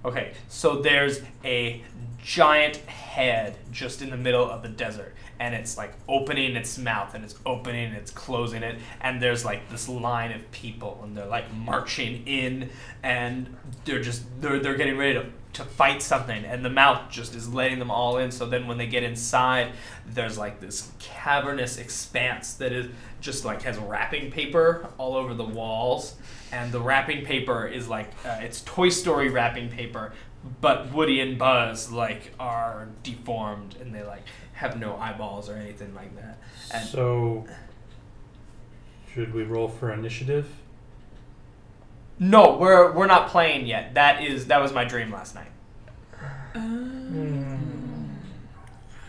Okay, so there's a giant head just in the middle of the desert, and it's like opening its mouth, and it's opening and it's closing it, and there's like this line of people, and they're like marching in, and they're getting ready to fight something, and the mouth just is letting them all in. So then when they get inside, there's like this cavernous expanse that is just like has wrapping paper all over the walls, and the wrapping paper is like it's Toy Story wrapping paper, but Woody and Buzz like are deformed, and they like have no eyeballs or anything like that. And so should we roll for initiative? no, we're not playing yet. That was my dream last night.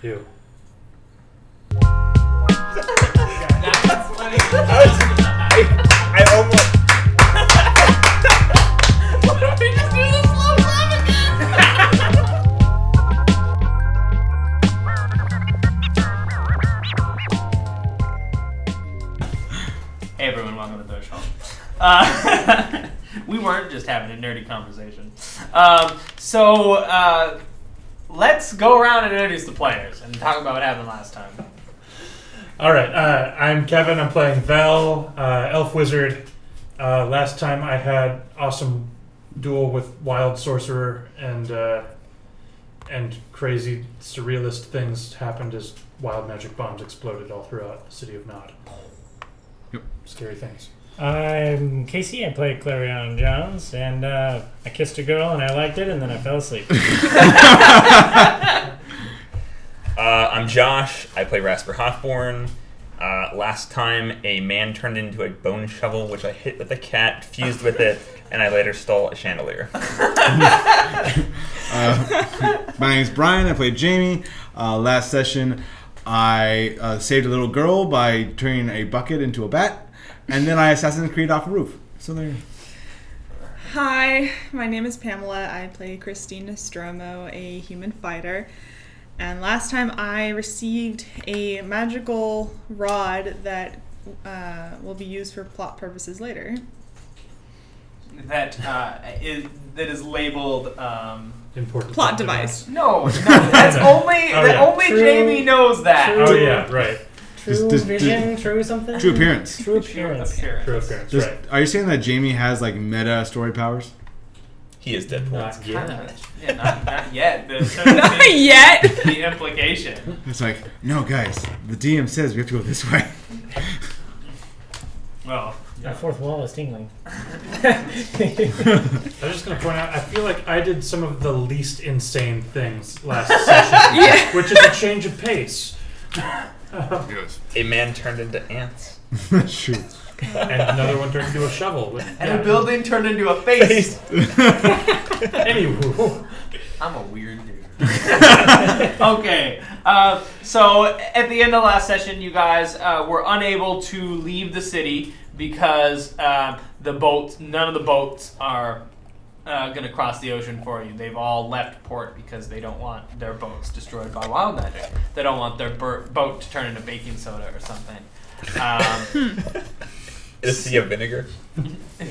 You. That's funny. I almost. Why don't we just do the slow clap again? Hey everyone, welcome to Third Show. We weren't just having a nerdy conversation. So let's go around and introduce the players and talk about what happened last time. All right, I'm Kevin. I'm playing Vel, Elf Wizard. Last time I had awesome duel with Wild Sorcerer, and crazy surrealist things happened as wild magic bombs exploded all throughout the city of Nod. Yep. Scary things. I'm Casey. I played Clarion Jones, and I kissed a girl, and I liked it, and then I fell asleep. I'm Josh. I play Rasper Hawthorne. Last time, a man turned into a bone shovel, which I hit with a cat, fused with it, and I later stole a chandelier. My name's Brian. I played Jamie. Last session, I saved a little girl by turning a bucket into a bat, and then I Assassin's Creed off a roof. So there. Hi, my name is Pamela. I play Christine Nostromo, a human fighter. And last time I received a magical rod that will be used for plot purposes later. That is labeled Important Plot device. No, that's only only True- Jamie knows that. Oh yeah, right. True vision, true something? True appearance. True appearance. True appearance. Just, Right. Are you saying that Jamie has like meta story powers? He is Deadpool. Not yet. Yeah, not yet. Not yet! The implication. It's like, no, guys. The DM says we have to go this way. Well, My fourth wall is tingling. I was just going to point out, I feel like I did some of the least insane things last session, which is a change of pace. Yes. A man turned into ants. That's true. And another one turned into a shovel. and a building turned into a face. Anywho. I'm a weird dude. Okay, so at the end of last session, you guys were unable to leave the city because none of the boats are going to cross the ocean for you. They've all left port because they don't want their boats destroyed by wild magic. They don't want their boat to turn into baking soda or something. A sea of vinegar.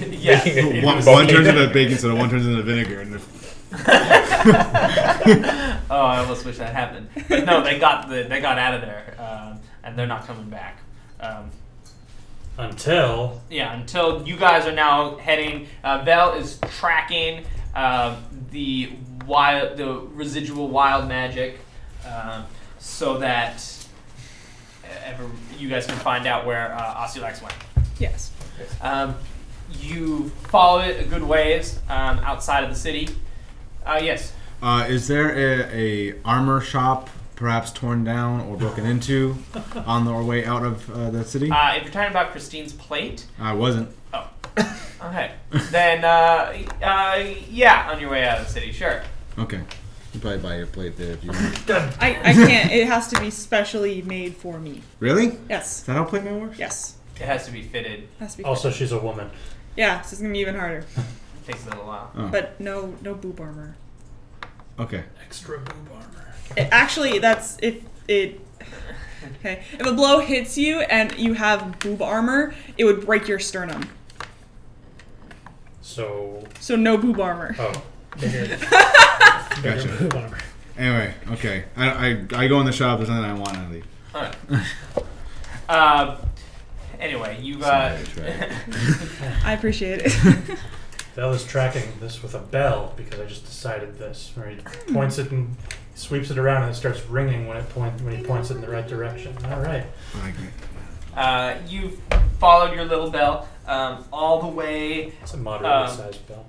Yeah. One turns into baking soda, one turns into vinegar. And Oh, I almost wish that happened. But no, they got out of there, and they're not coming back. Until Until you guys are now heading. Vel is tracking the residual wild magic, so that you guys can find out where Osulax went. Yes. You follow it a good ways outside of the city. Yes. is there a armor shop, perhaps torn down or broken into, on our way out of the city? If you're talking about Christine's plate. I wasn't. Oh. Okay. Then, yeah, on your way out of the city, sure. Okay. You probably buy your plate there if you I can't. It has to be specially made for me. Really? Is Yes. that how plate mail works? Yes. It has to be fitted. Has to be. also she's a woman. Yeah, so it's gonna be even harder. It takes a little while. Oh. But no boob armor. Okay. Extra boob armor. Actually, that's if it. Okay, if a blow hits you and you have boob armor, it would break your sternum. So no boob armor. oh, Bigger Gotcha. move on her. Anyway, okay. I go in the shop. There's nothing I want. I leave. Alright. Anyway, you Sorry, I tried. I appreciate it. Bell is tracking this with a bell because I just decided this. Where he points it and sweeps it around and it starts ringing when he points it in the right direction. All right. You've followed your little bell all the way. It's a moderately sized bell.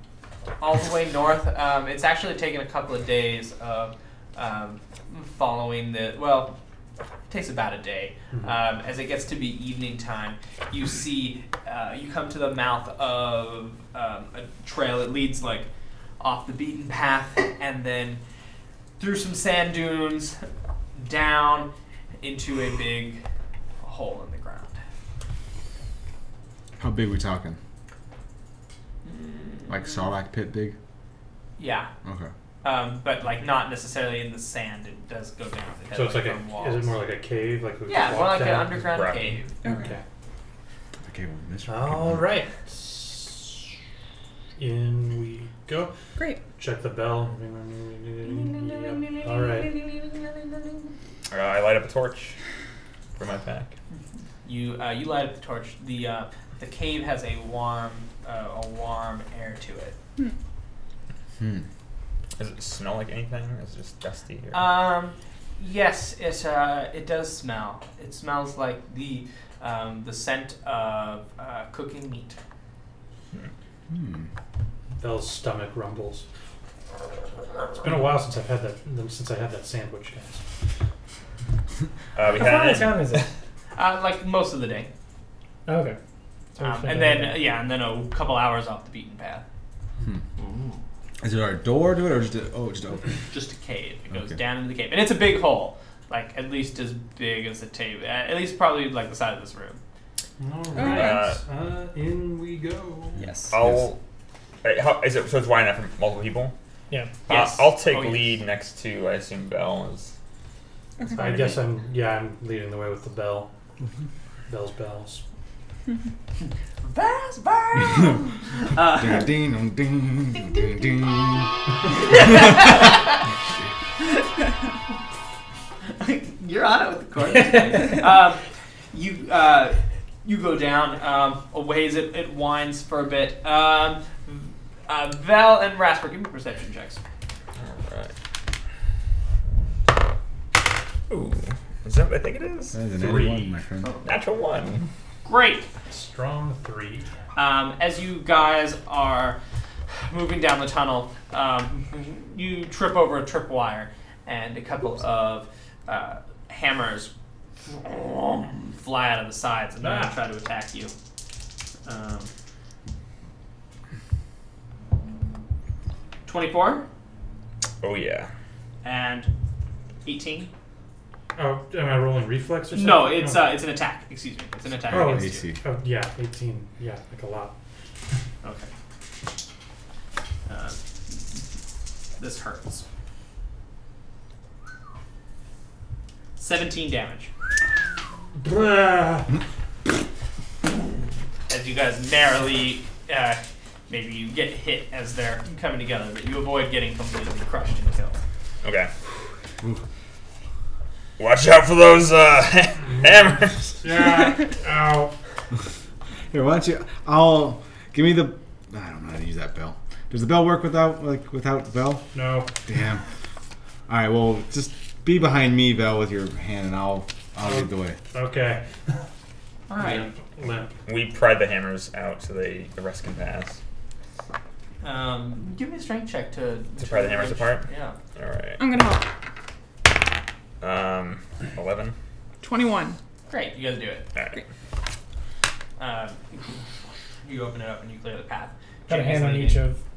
All the way north. It's actually taken a couple of days of following the. Well, it takes about a day. As it gets to be evening time, you see, you come to the mouth of a trail that leads like off the beaten path, and then through some sand dunes, down into a big hole in the ground. How big we talking? Like Sarlacc pit big? Yeah. Okay. But like not necessarily in the sand. It does go down. It has, So it's like firm walls. is it more like a cave? Like we Yeah, walk more like an down? underground Right. cave. Okay. Okay, well, mystery. All right. In we go. Great. Check the bell. Yep. All right. I light up a torch for my pack. You light up the torch. The cave has a warm air to it. Does it smell like anything, or is it just dusty? Or? Yes, it does smell. It smells like the scent of cooking meat. Bell's stomach rumbles. It's been a while since I had that sandwich, guys. We How far out had of town is it? Like most of the day. Okay. So we spent And then a couple hours off the beaten path. Is there a door to it or just open? Just a cave. It goes Okay. down into the cave, and it's a big hole, like at least as big as the table. At least probably like the size of this room. All right. In we go. Yes. I'll. How is it? So it's wide enough for multiple people. Yeah. Yes. I'll take Oh, yes. lead next to. I assume Bell is. I guess I'm leading the way with the bell. Bell's bells. Fast bell. Ding, ding, ding, ding, ding, ding. You're on it with the chorus. You go down a ways. It winds for a bit. Val and Rasper, give me perception checks. Alright. Ooh. Is that what I think it is? That is an 3. 81, my friend. Natural 1. Great. Strong 3. As you guys are moving down the tunnel, you trip over a tripwire, and a couple of hammers fly out of the sides and try to attack you. 24 Oh yeah. and 18. Oh, am I rolling reflex or something? No, it's an attack. Excuse me, it's an attack Oh, against you. AC. Oh yeah, 18. Yeah, like a lot. Okay. This hurts. 17 damage. As you guys narrowly, maybe you get hit as they're coming together, but you avoid getting completely crushed and killed. Okay. Watch out for those hammers. Yeah. Ow. Here, why don't you? I'll give me the. I don't know how to use that bell. Does the bell work without bell? No. Damn. All right. Well, just be behind me, Bell, with your hand, and I'll lead the way. Okay. All right. Limp. We pried the hammers out so the rest can pass. Give me a strength check to pry the hammers apart? Yeah. All right. I'm gonna help. 11. 21. Great. You guys do it. All right. You open it up and you clear the path. I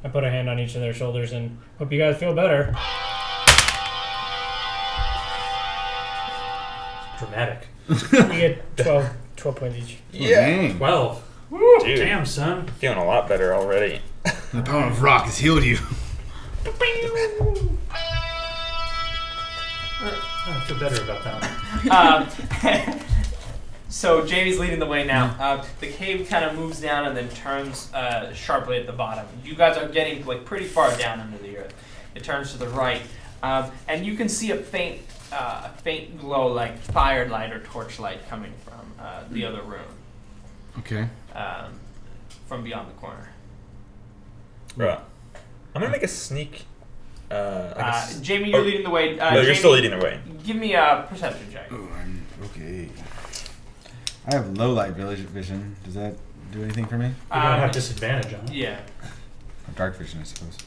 put a hand on each of their shoulders and hope you guys feel better. Dramatic. You get 12 points each. Dang. 12. Woo! Dude, Damn, son. feeling a lot better already. The power of rock has healed you. I feel better about that one. So Jamie's leading the way now. The cave kind of moves down and then turns sharply at the bottom. You guys are getting like pretty far down under the earth. It turns to the right, and you can see a faint glow, like firelight or torchlight, coming from the other room. Okay. From beyond the corner. Right. I'm gonna make a sneak. Jamie, you're leading the way. No, you're Jamie, still leading the way. Give me a perception check. Oh, I'm okay. I have low light vision. Does that do anything for me? You don't have disadvantage on it. Yeah. Dark vision, I suppose.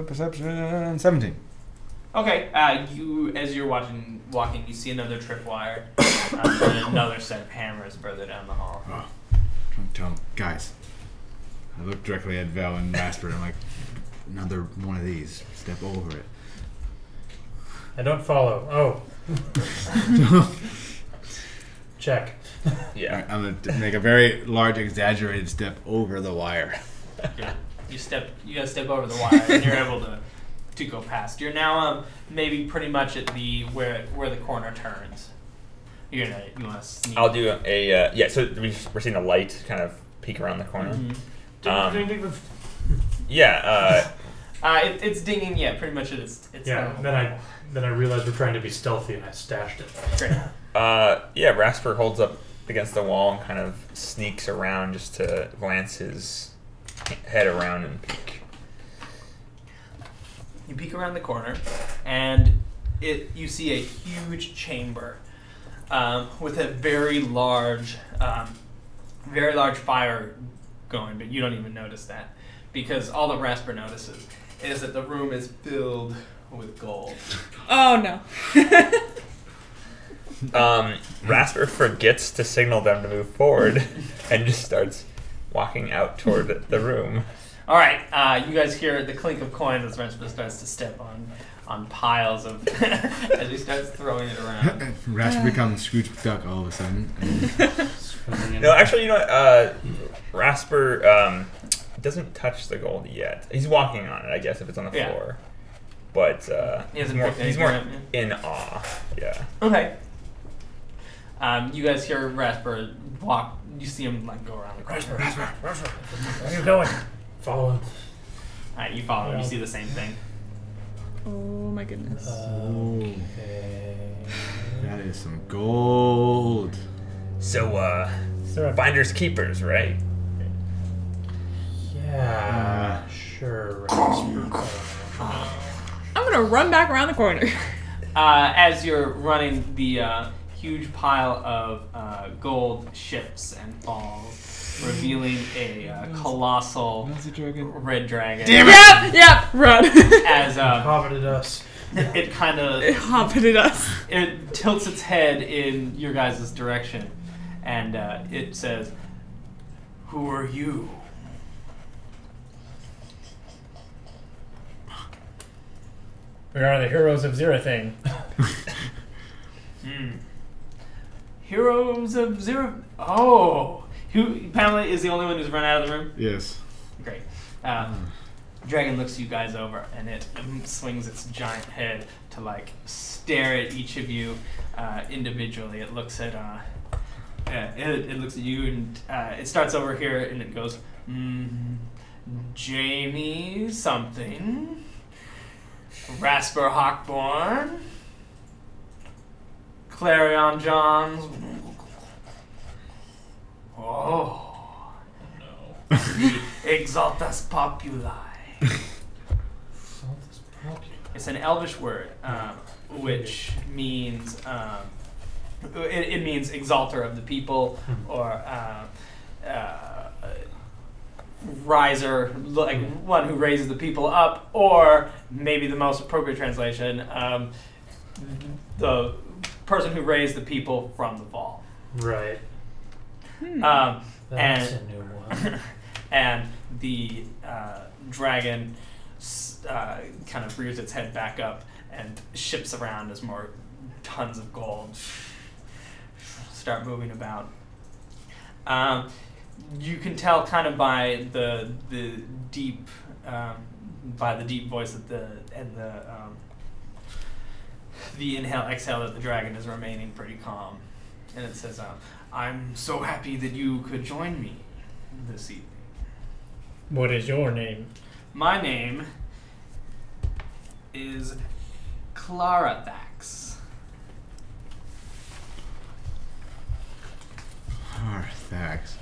Perception 17. Okay. As you're walking, you see another tripwire and another set of hammers further down the hall. Oh, don't tell 'em. Guys, I look directly at Vel and Rasper and I'm like, another one of these. Step over it. I don't follow. Oh. Check. Yeah. I'm going to make a very large, exaggerated step over the wire. Yeah. You gotta step over the wire and you're able to go past. You're now maybe pretty much at the where the corner turns. You want to sneak. I'll do a So we're seeing a light kind of peek around the corner. Mm-hmm. Yeah. It's dinging. Yeah, pretty much it's. Yeah. Then I realized we're trying to be stealthy and I stashed it. Great. Yeah. Rasper holds up against the wall and kind of sneaks around just to glance his head around and peek. You peek around the corner, and you see a huge chamber with a very large fire going, but you don't even notice that because all that Rasper notices is that the room is filled with gold. Oh no. Rasper forgets to signal them to move forward and just starts walking out toward the room. All right, you guys hear the clink of coins as Rasper starts to step on piles of as he starts throwing it around. Rasper becomes Scrooge McDuck all of a sudden. No, actually, you know what? Rasper doesn't touch the gold yet. He's walking on it, I guess, if it's on the floor. But he's more in awe. Yeah. Okay. You guys hear Rasper walk. You see him like go around the corner. Rasper. Where are you going? Follow him. All right, you follow him. You see the same thing. Oh my goodness. Okay. That is some gold. So, finders keepers, right? Yeah. Sure, Rasper. I'm gonna run back around the corner. As you're running, the huge pile of gold shifts and falls, revealing a colossal red dragon. Damn it! Yep, run. As Hoveted us. it kind of Hoveted us. it tilts its head in your guys' direction, and it says, "Who are you?" We are the heroes of Zerathane. Heroes of Zero. Oh, Pamela is the only one who's run out of the room. Yes. Great. Dragon looks you guys over, and it swings its giant head to like stare at each of you individually. It looks at it looks at you, and it starts over here, and it goes, Jamie something, Rasper Hawkborn, Clarion Johns. Oh no. Exaltis Populi. It's an Elvish word, which means it means exalter of the people, or riser, like one who raises the people up, or maybe the most appropriate translation, the person who raised the people from the fall. Right. And That's a new one. and the dragon kind of rears its head back up and ships around as more tons of gold start moving about. You can tell kind of by the deep the inhale exhale that the dragon is remaining pretty calm, and it says, "I'm so happy that you could join me this evening. What is your name? My name is Clarathax." Thanks.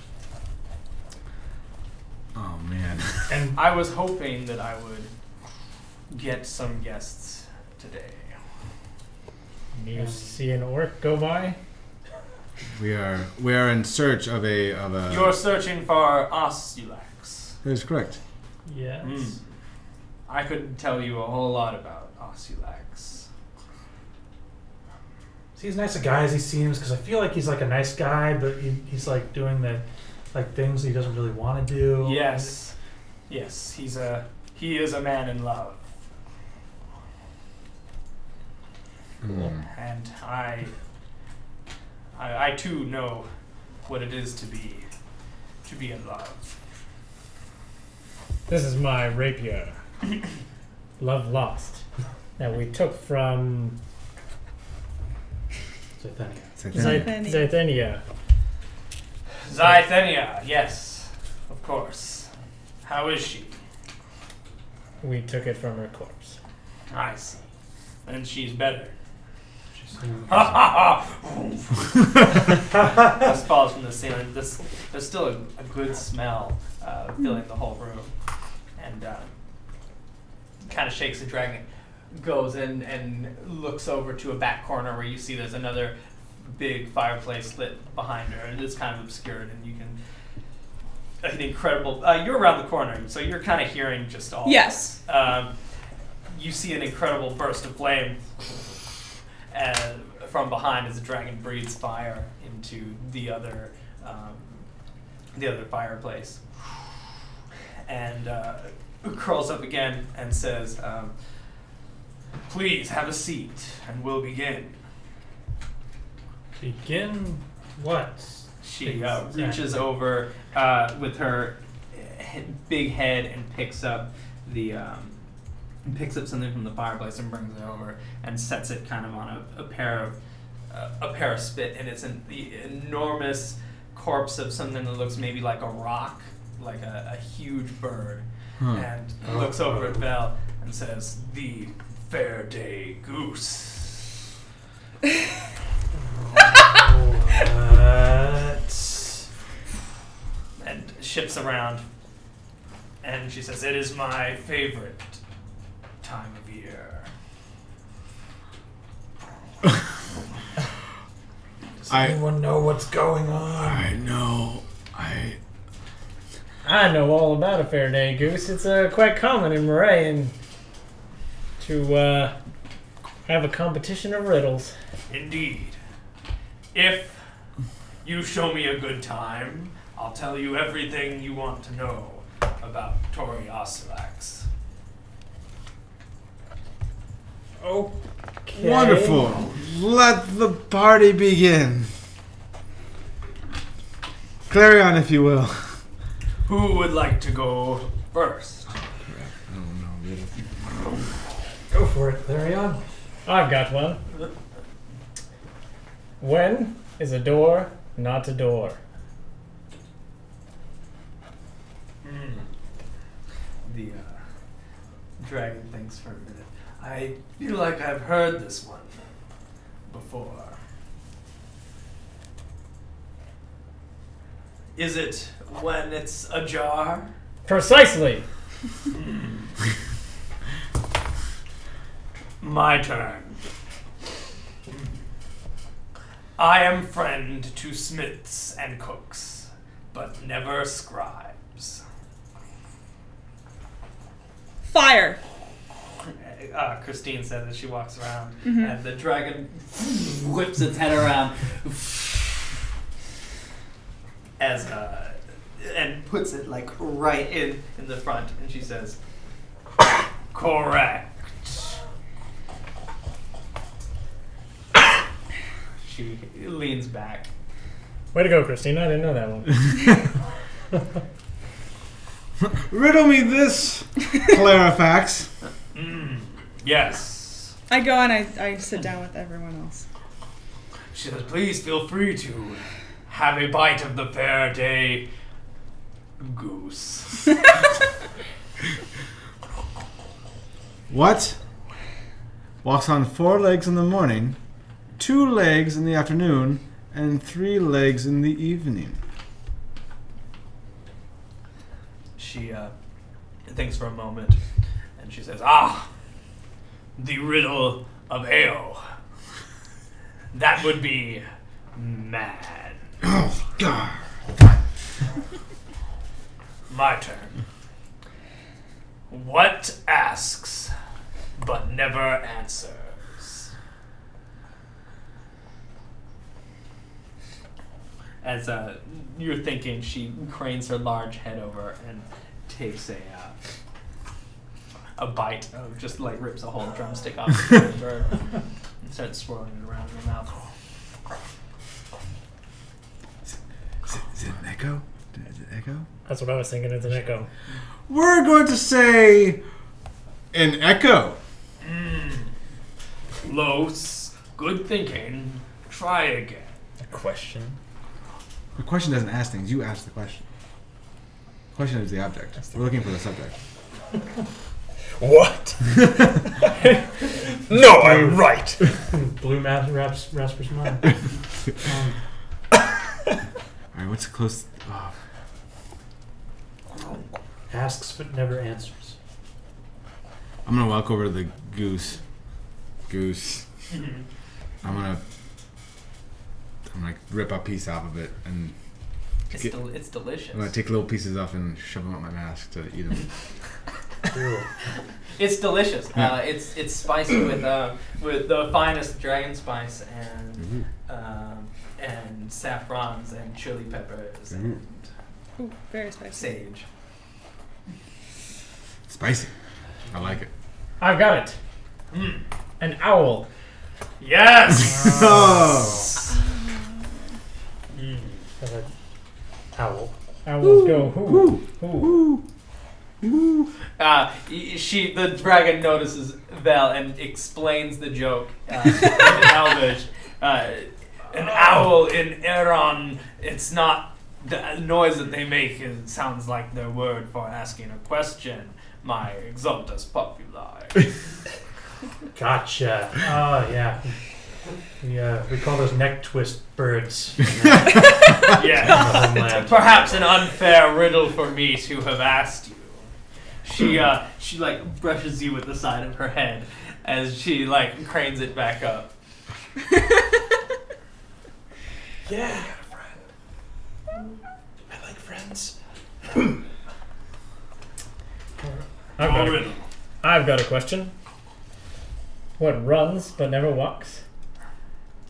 Oh man. And I was hoping that I would get some guests today. You see an orc go by? we are in search of a You're searching for Osulax. That is correct. yes. I could tell you a whole lot about Osulax. See, as nice a guy as he seems, because I feel like he's like a nice guy, but he's like doing the like things he doesn't really want to do. Yes. Yes, he is a man in love. Cool. And I too know what it is to be in love. This is my rapier. Love Lost. That we took from Zythenia. Zythenia, yes, of course. How is she? We took it from her corpse. I see. And she's better. This falls from the ceiling. There's still a good smell filling the whole room, and kind of shakes the dragon. Goes in and looks over to a back corner where you see there's another big fireplace lit behind her, and it's kind of obscured, and you can an incredible. You're around the corner, so you're kind of hearing just all. Yes. You see an incredible burst of flame from behind as the dragon breathes fire into the other fireplace, and curls up again and says, "Please have a seat, and we'll begin." Begin what? She reaches over with her big head and picks up something from the fireplace and brings it over and sets it kind of on a pair of spit, and it's the enormous corpse of something that looks maybe like a rock, like a huge bird, and looks over at Vel and says, "The fair day goose." And shifts around, and she says, "It is my favorite time of year." Does anyone know what's going on? I know. I know all about a fair day goose. It's quite common in Moraine to have a competition of riddles. Indeed. If you show me a good time, I'll tell you everything you want to know about Tori Osulax. Okay. Wonderful. Let the party begin. Clarion, if you will. Who would like to go first? Go for it, Clarion. I've got one. When is a door not a door? The dragon thinks for a minute. I feel like I've heard this one before. Is it when it's ajar? Precisely. My turn. I am friend to smiths and cooks, but never scribes. Fire. Christine says as she walks around, and the dragon whips its head around and puts it like right in the front, and she says, "Correct." She leans back. Way to go, Christina. I didn't know that one. Riddle me this, Clarifax. Yes. I go and I sit down with everyone else. She says, please feel free to have a bite of the fair day goose. What? Walks on 4 legs in the morning, 2 legs in the afternoon, and 3 legs in the evening. She thinks for a moment, and she says, the riddle of ale. That would be man. Oh, God. My turn. What asks but never answers? As you're thinking, she cranes her large head over and takes a bite of, just like rips a whole drumstick off the bird and starts swirling it around in her mouth. Is it an echo? Is it echo? That's what I was thinking. It's an echo. We're going to say an echo. Los, good thinking. Try again. A question? The question doesn't ask things. You ask the question. The question is the object. We're looking for the subject. What? No, I'm right. Blue Rasper's mind. Alright, what's close? Oh. Asks but never answers. I'm gonna walk over to the goose. I'm gonna rip a piece off of it and It's delicious. I'm gonna take little pieces off and shove them up my mask to eat them. It's delicious. Yeah. It's spicy with the finest dragon spice and saffrons and chili peppers and Ooh, very spicy. sage. Spicy. I like it. I've got it. An owl. Yes. Oh. Owl. Owls go who? The dragon notices Vel and explains the joke in Elvish. An owl in Eron, it's not the noise that they make. It sounds like their word for asking a question. My Exaltis Populi. Gotcha. Oh, yeah. We call those neck twist birds. Yeah. Perhaps an unfair riddle for me to have asked you. She like brushes you with the side of her head as she like cranes it back up. Yeah, I got a friend. I like friends. I've got a question. What runs but never walks?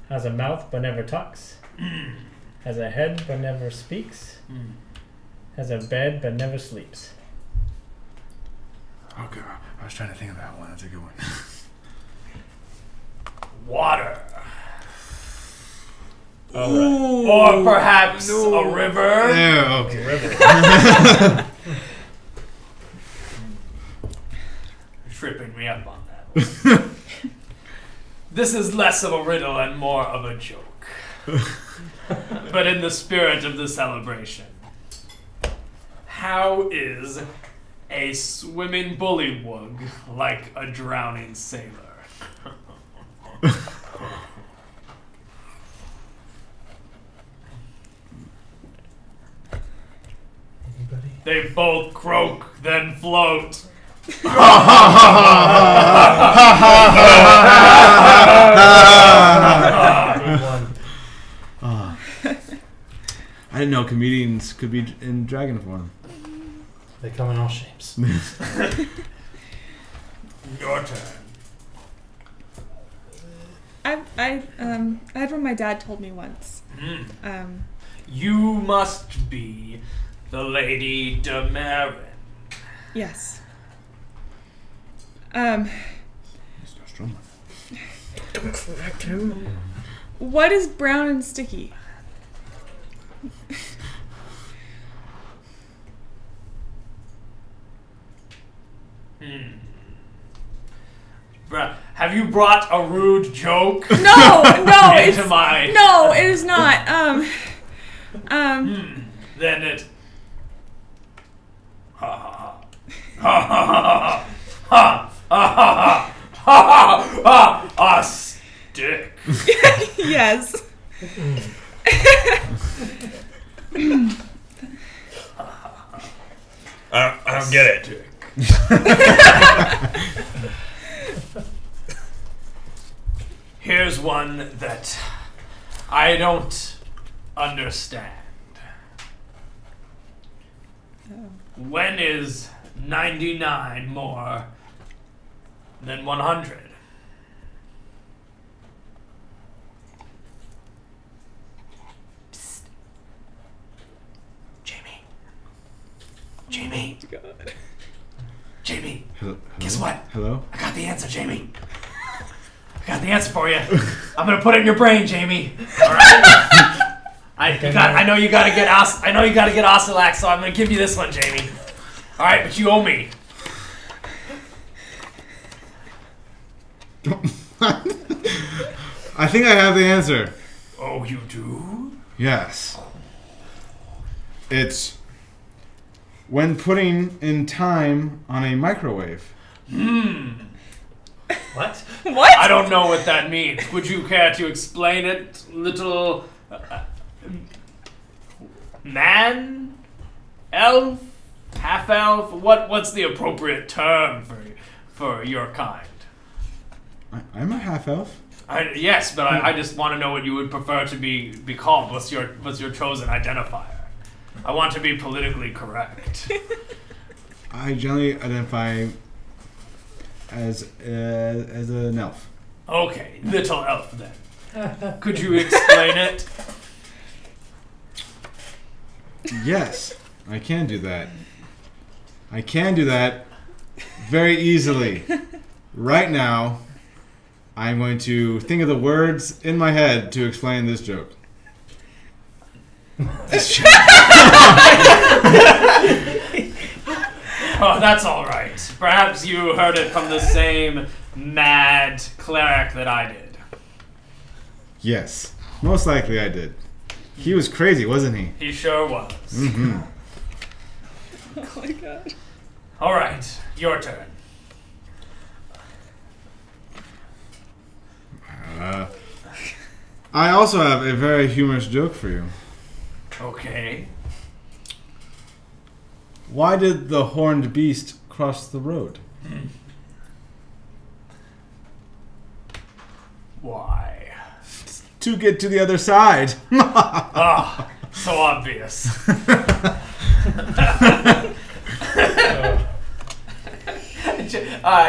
Has a mouth but never talks? Has a head but never speaks? Has a bed but never sleeps? Okay, I was trying to think of that one. That's a good one. Water. Alright. Or perhaps a river. Yeah, okay. River. Tripping me up on that one. This is less of a riddle and more of a joke. But in the spirit of the celebration. How is a swimming bullywug like a drowning sailor? Anybody? They both croak, then float. Good one. I didn't know comedians could be in dragon form. They come in all shapes. Your turn. I had what my dad told me once. You must be the Lady Demarin. Yes. What is brown and sticky? Have you brought a rude joke No, into my... No, it is not. Then it... Ha ha ha. Ha ha ha ha. Ha ha ha ha. A stick. Yes. I don't get it. Here's one that I don't understand. When is 99 more than 100? Psst. Jamie. God. Jamie. Hello? Guess what? Hello? I got the answer, Jamie. I got the answer for you. I'm gonna put it in your brain, Jamie. All right. I know you gotta get Osylax, so I'm gonna give you this one, Jamie. All right, but you owe me. I think I have the answer. Oh, you do? Yes. It's when putting in time on a microwave. What? What? I don't know what that means. Would you care to explain it, little man, elf, half elf? What's the appropriate term for your kind? I'm a half elf. Yes, but I just want to know what you would prefer to be called. What's your chosen identifier? I want to be politically correct. I generally identify as an elf. Okay, little elf then. Could you explain it? Yes, I can do that. I can do that very easily. Right now, I'm going to think of the words in my head to explain this joke. Oh, that's all right. Perhaps you heard it from the same mad cleric that I did. Yes, most likely I did. He was crazy, wasn't he? He sure was. Mm-hmm. Oh my god. All right, your turn. I also have a very humorous joke for you. Okay. Why did the horned beast cross the road? Why? To get to the other side. Ah, so obvious.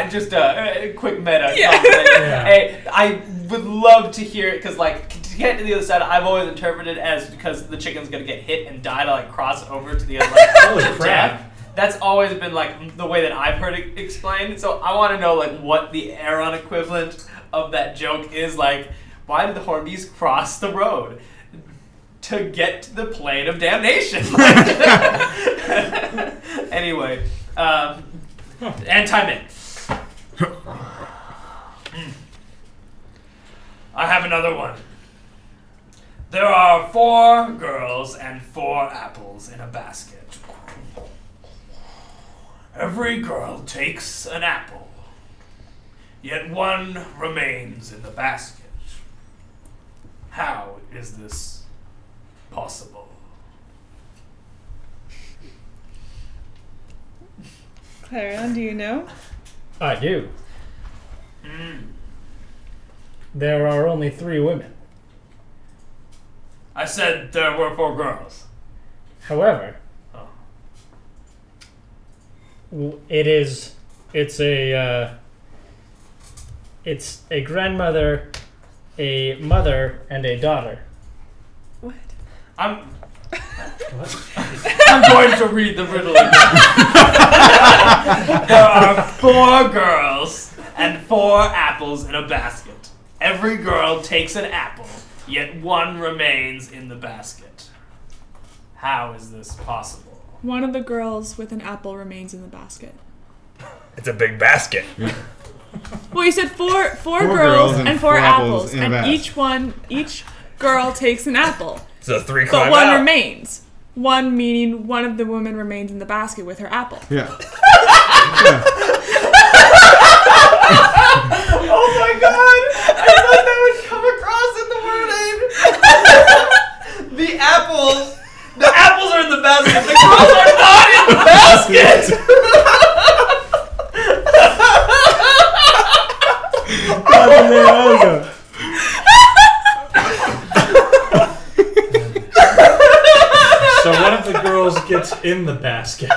Just a quick meta. Yeah. Comment. Hey, I would love to hear it because, like, to get to the other side, I've always interpreted as because the chicken's gonna get hit and die to like cross over to the other. Like, Holy crap. death. That's always been like the way that I've heard it explained. So I want to know like what the Aeron equivalent of that joke is. Like, why did the horned beast cross the road? To get to the plane of damnation. Anyway, and time in. I have another one. There are 4 girls and 4 apples in a basket. Every girl takes an apple, yet one remains in the basket. How is this possible? Clarion, do you know? I do. There are only 3 women. I said there were 4 girls. However, it's a grandmother, a mother, and a daughter. What? I'm going to read the riddle again. There are 4 girls and 4 apples in a basket. Every girl takes an apple, yet one remains in the basket. How is this possible? One of the girls with an apple remains in the basket. It's a big basket. Well, you said four Four girls and four apples, in a and basket. each girl takes an apple, So 3 but climb one out. remains. One meaning one of the women remains in the basket with her apple. Yeah. Oh my god! I thought that would come across in the wording. The apples are in the basket. The girls are not in the basket. So one of the girls gets in the basket. I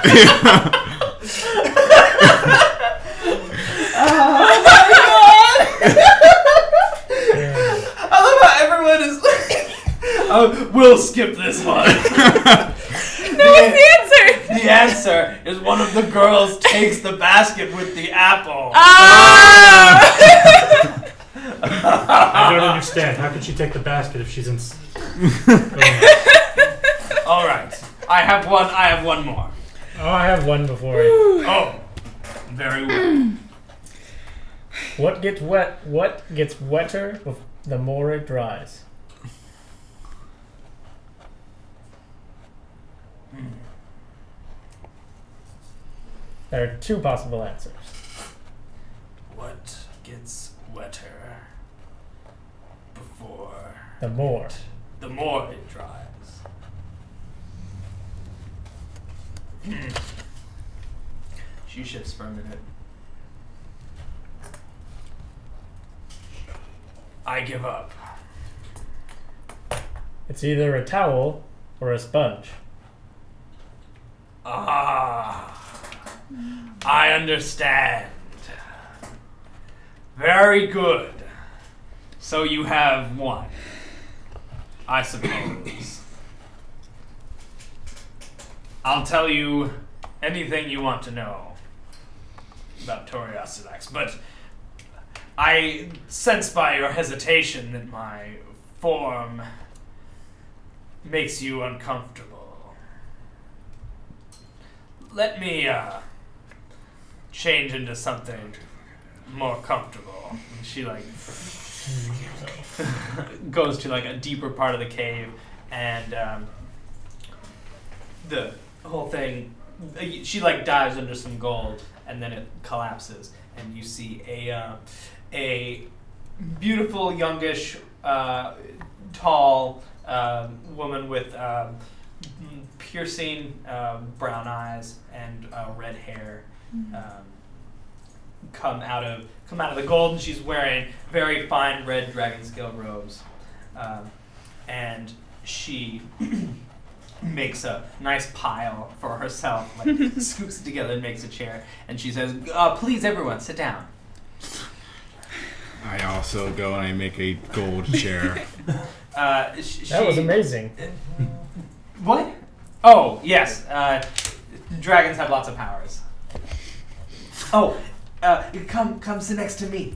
love how everyone is like, we'll skip this one. What's the answer? The answer is one of the girls takes the basket with the apple. Ah! I don't understand. How could she take the basket if she's in? All right, I have one more. Oh, I have one before. Oh, very well. What gets wet? What gets wetter the more it dries? There are 2 possible answers. What gets wetter before The more. the more it dries? She shifts for a minute. I give up. It's either a towel or a sponge. Ah, I understand. Very good. So you have one, I suppose. I'll tell you anything you want to know about Toriasilax, but I sense by your hesitation that my form makes you uncomfortable. Let me change into something more comfortable. And she goes to a deeper part of the cave, and the whole thing, she dives under some gold, and then it collapses, and you see a beautiful, youngish, tall woman with piercing brown eyes and red hair come out of the gold, and she's wearing very fine red dragon scale robes, and she makes a nice pile for herself, scoops it together and makes a chair, and she says, please everyone sit down. I also go and I make a gold chair. That was amazing. What? Oh, yes. Dragons have lots of powers. Oh, come sit next to me.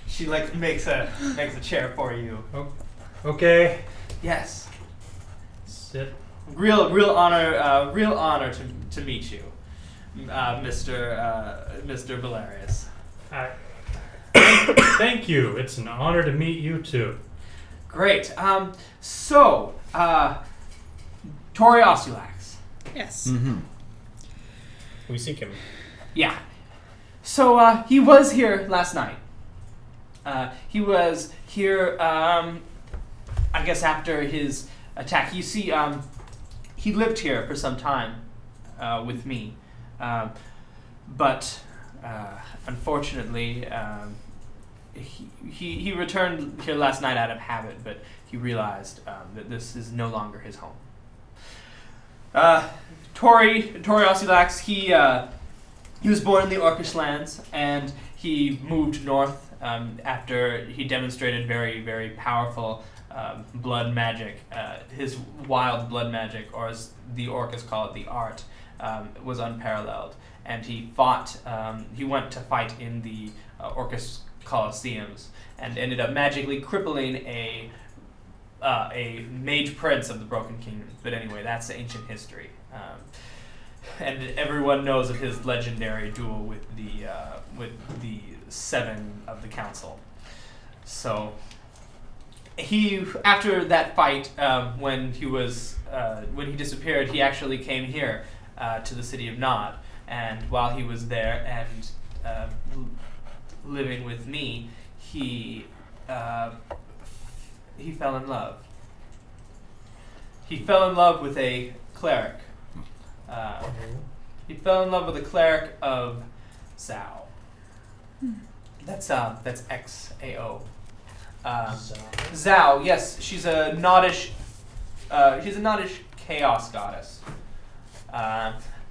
She makes a chair for you. Okay. Yes. Sit. Real honor to meet you, Mr. Valerius. Thank you. It's an honor to meet you too. Great. So, Toriasilax. Yes. Mm-hmm. We seek him. Yeah. So, he was here last night. He was here, I guess after his attack. You see, he lived here for some time, with me. But, unfortunately, he returned here last night out of habit, but he realized that this is no longer his home. Toriasilax, he was born in the Orcish lands, and he moved north after he demonstrated very, very powerful blood magic. His wild blood magic, or as the Orcas call it, the art, was unparalleled. And he fought, he went to fight in the Orcus Colosseums and ended up magically crippling a mage prince of the Broken Kingdom. But anyway, that's ancient history. And everyone knows of his legendary duel with the 7 of the council. So after that fight, when he disappeared, he actually came here to the city of Nod, and while he was there and living with me, he fell in love. He fell in love with a cleric. He fell in love with a cleric of Zao. That's Xao. Zao, yes, she's a Nodish chaos goddess,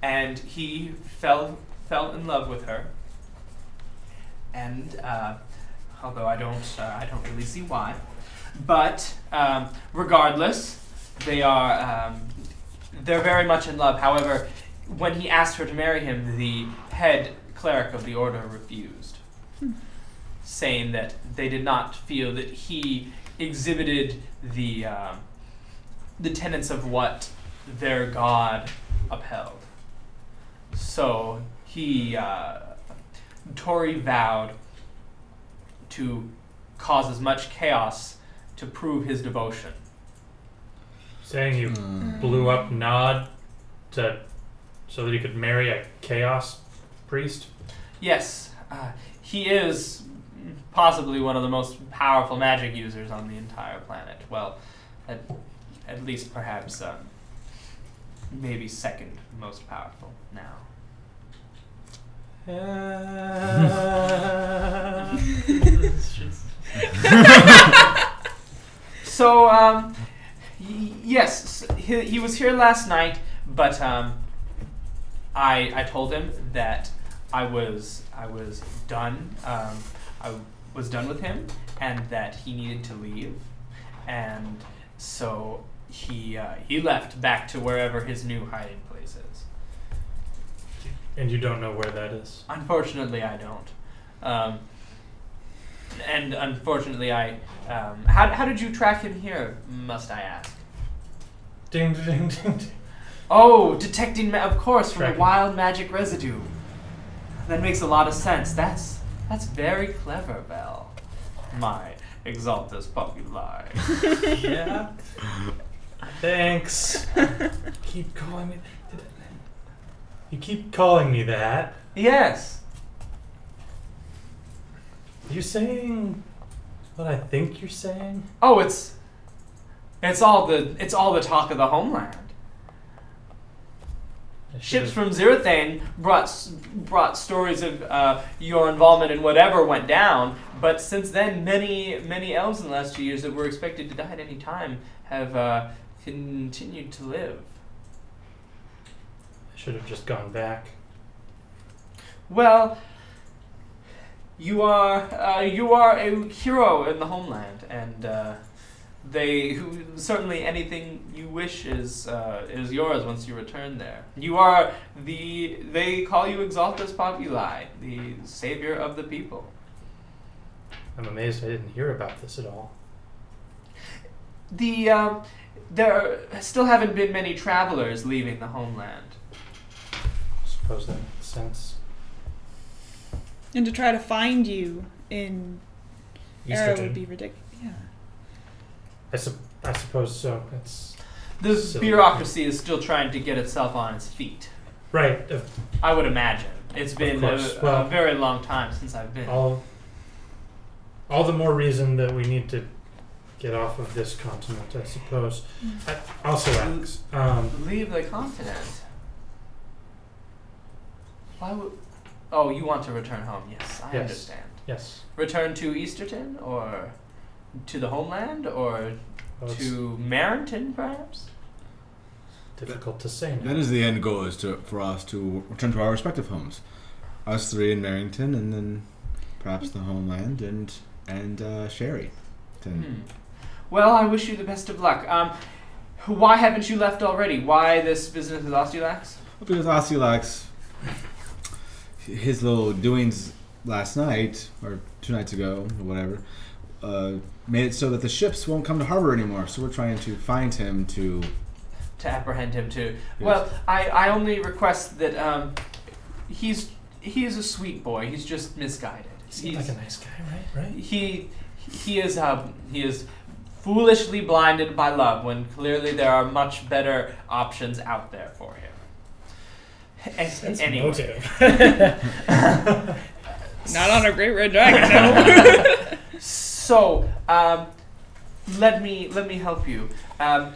and he fell in love with her. And although I don't really see why, but regardless, they're very much in love. However, when he asked her to marry him, the head cleric of the order refused, saying that they did not feel that he exhibited the tenets of what their god upheld. So Tori vowed to cause as much chaos to prove his devotion. Saying you blew up Nod so that he could marry a chaos priest? Yes, he is possibly one of the most powerful magic users on the entire planet. Well, at least perhaps maybe second most powerful now. So, yes, he was here last night, but I told him that I was done. I was done with him, and that he needed to leave, and so he left back to wherever his new hiding place is. And you don't know where that is? Unfortunately, I don't. And unfortunately, how did you track him here, must I ask? Ding, ding, ding, ding. Oh, detecting, of course, from Tracking. the wild magic residue. That makes a lot of sense. That's very clever, Belle. My Exaltis Populi. Yeah. Thanks. Keep calling me. You keep calling me that. Yes. Are you saying what I think you're saying? Oh, it's all the talk of the homeland. Ships from Zirathane brought stories of your involvement in whatever went down, but since then, many elves in the last 2 years that were expected to die at any time have continued to live. I should have just gone back. Well, you are a hero in the homeland, and certainly anything you wish is yours once you return there. You are they call you Exaltis Populi, the savior of the people. I'm amazed I didn't hear about this at all. There still haven't been many travelers leaving the homeland. I suppose that makes sense. And to try to find you in Era Easterton. would be ridiculous. Yeah. I suppose so. It's The silly. bureaucracy is still trying to get itself on its feet. Right. I would imagine. It's been course. a Well, very long time since I've been. all the more reason that we need to get off of this continent, I suppose. Also, Alex, Leave the continent. Why would? Oh, you want to return home? Yes, I Yes. understand. yes. Return to Easterton, or to the homeland, or Well, it's to Marenton, perhaps. difficult to say now. That is the end goal, is for us to return to our respective homes. Us three in Marrington, and then perhaps the homeland, and Sherry. Well, I wish you the best of luck. Why haven't you left already? Why this business with Ostulax? Because Osteolax, his little doings last night, or 2 nights ago, or whatever, made it so that the ships won't come to harbor anymore. So we're trying to find him to apprehend him too. Yes. Well, I only request that he is a sweet boy. He's just misguided. Seems like a nice guy, right? He is foolishly blinded by love when clearly there are much better options out there for him. Sense Anyway. motive. Not on a great red dragon, no. So, let me help you. I'm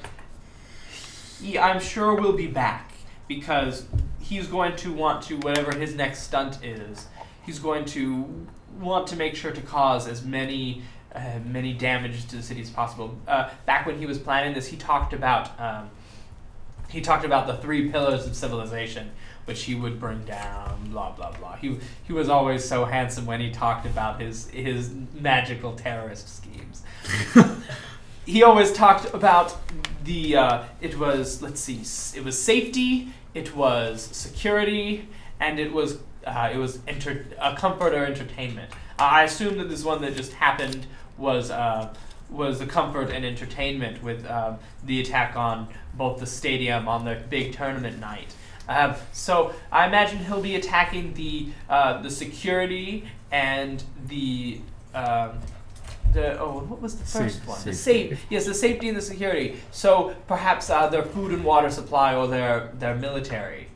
sure we'll be back because he's going to want to, whatever his next stunt is, he's going to want to make sure to cause as many damage to the city as possible. Back when he was planning this, he talked about the 3 pillars of civilization, which he would bring down. Blah blah blah. He was always so handsome when he talked about his magical terrorist schemes. He always talked about it was safety, it was security, and it was comfort or entertainment. I assume that this one that just happened was the comfort and entertainment with the attack on both the stadium on the big tournament night. So I imagine he'll be attacking the security and what was the first one? The safety and the security. So perhaps their food and water supply or their military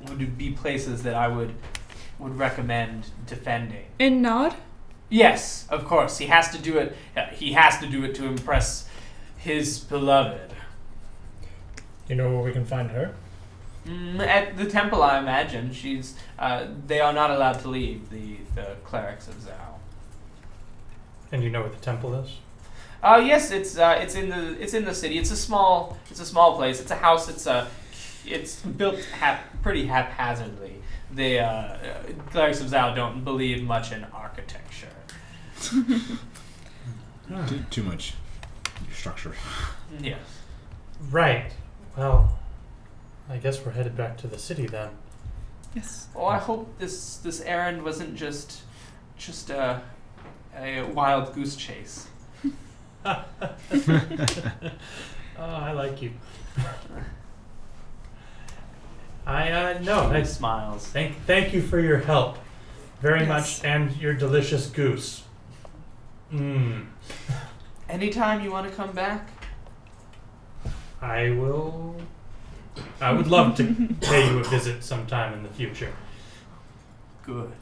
would be places that I would recommend defending. And Nod? Yes, of course. He has to do it. He has to do it to impress his beloved. You know where we can find her? At the temple, I imagine. She's. They are not allowed to leave the clerics of Zhao. And you know where the temple is? Yes, it's in the city. It's a small place. It's a house. It's built pretty haphazardly. The clerics of Zhao don't believe much in architecture. Too much structure. Yes. Right. Well, I guess we're headed back to the city then. Yes. Oh, I hope this errand wasn't just a wild goose chase. Oh, I like you. She smiles. Thank you for your help, very Yes. much, and your delicious goose. Anytime you want to come back. I would love to pay you a visit sometime in the future. Good.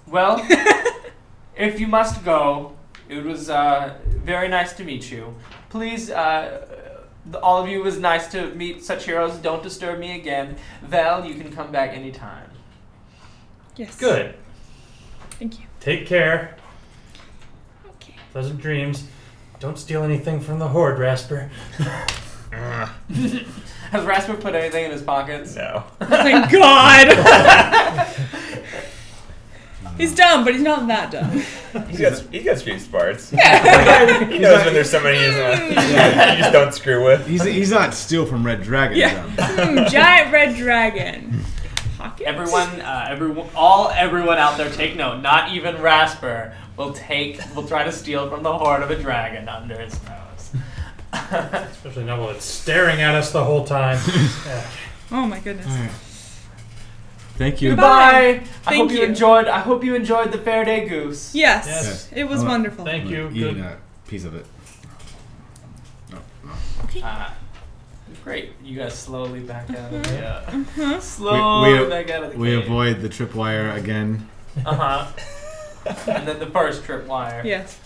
Well, if you must go, it was very nice to meet you. Please, all of you, it was nice to meet such heroes. Don't disturb me again. Vel, you can come back anytime. Yes. Good. Thank you. Take care. Okay. Pleasant dreams. Don't steal anything from the horde, Rasper. Has Rasper put anything in his pockets? No. Thank God! He's dumb, but he's not that dumb. He got street smarts. Yeah. He knows when there's somebody you just don't screw with. He's not steal from Red Dragon. Yeah. Giant red dragon. Pockets? Everyone out there, take note. Not even Rasper will try to steal from the horde of a dragon under his nose. Especially now while it's staring at us the whole time. Yeah. Oh my goodness. All right. Thank you. Goodbye. I Thank you. hope you enjoyed the Faraday goose. Yes. Yes. It was wonderful. Thank you. Eating Good. a piece of it. No. Okay. Great. You guys slowly back out of Uh-huh. Slowly back out of the We cave. avoid the tripwire again. And then the first tripwire. Yes.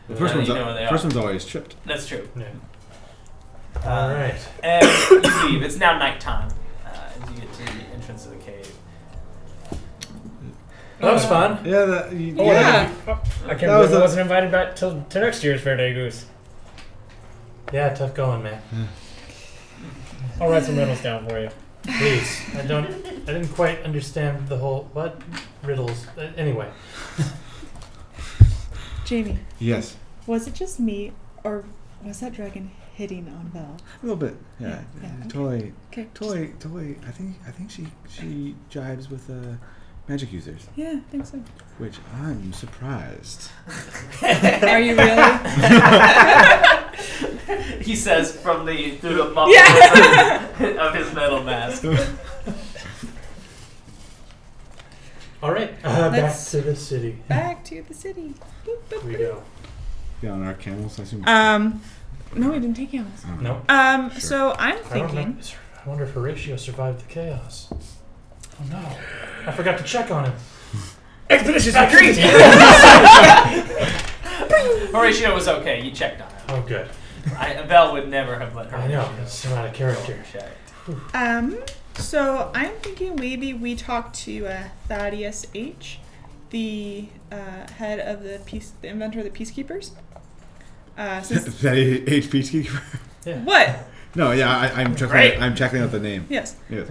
The first Now one's you know where they first are. one's always tripped. That's true. Yeah. All right. And you leave. It's now nighttime as you get to the entrance of the cave. That was fun. Yeah. Yeah. I can't That was believe I a- wasn't invited back to next year's Fair Day Goose. Yeah, tough going, man. I'll write some riddles down for you. Please. I didn't quite understand the whole what riddles. Anyway. Jamie, Yes. was it just me, or was that dragon hitting on Vel? A little bit. Yeah. Yeah, okay. Totally. Okay. Totally. I think she jives with magic users, Yeah, I think so. which I'm surprised. Are you really? He says through the muffle of his metal mask. All right, back Let's- to the city. Back to the city. Boop, boop, Here we boop. go. Yeah, on our camels, I assume. No, we didn't take camels. Oh. Nope. Sure. So I'm I don't know. thinking. I wonder if Horatio survived the chaos. Oh no! I forgot to check on him. Expeditious retreat! Horatio was okay. You checked on him. Oh, good. Vel would never have let her. I know. It's not a character. So I'm thinking maybe we talk to Thaddeus H, the head of the inventor of the Peacekeepers. Since Is that HP keeper? Yeah. what? No, yeah, I'm checking. Great. I'm checking out the name. Yes. Yes.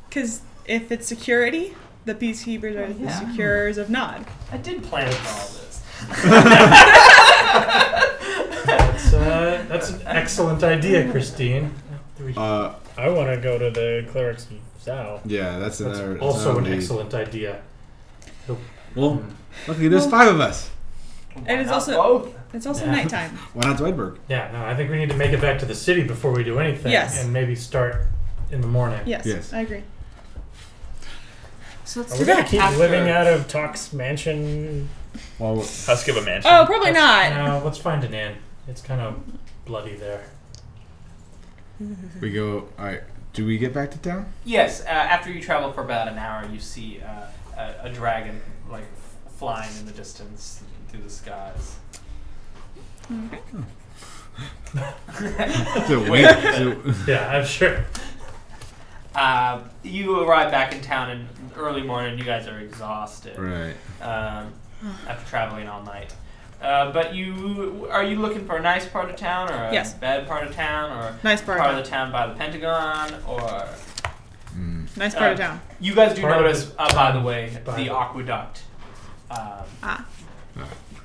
Because if it's security, the Peacekeepers are the Yeah. securers of Nod. I did plan for all this. That's an excellent idea, Christine. I want to go to the cleric's Zal. Yeah, that's That's another. also an lead. excellent idea. Well, luckily there's 5 of us. And it's Not also both. it's also Yeah. nighttime. Why not Zoidberg? Yeah, no, I think we need to make it back to the city before we do anything. Yes. And maybe start in the morning. Yes. Yes. I agree. So let's Are do we going that. to keep After- living out of Talk's mansion? Well, Husk of a mansion. Oh, probably not. No, let's find an inn. It's kind of bloody there. we go. All right. Do we get back to town? Yes. After you travel for about an hour, you see a dragon like flying in the distance through the skies. Okay. So, Wait. Yeah, I'm sure. You arrive back in town in early morning. You guys are exhausted right. after traveling all night. But are you looking for a nice part of town or a Yes. bad part of town or Nice part. part of the town by the Pentagon or Nice part of town. you guys do Part of notice, the by the way, by the the- aqueduct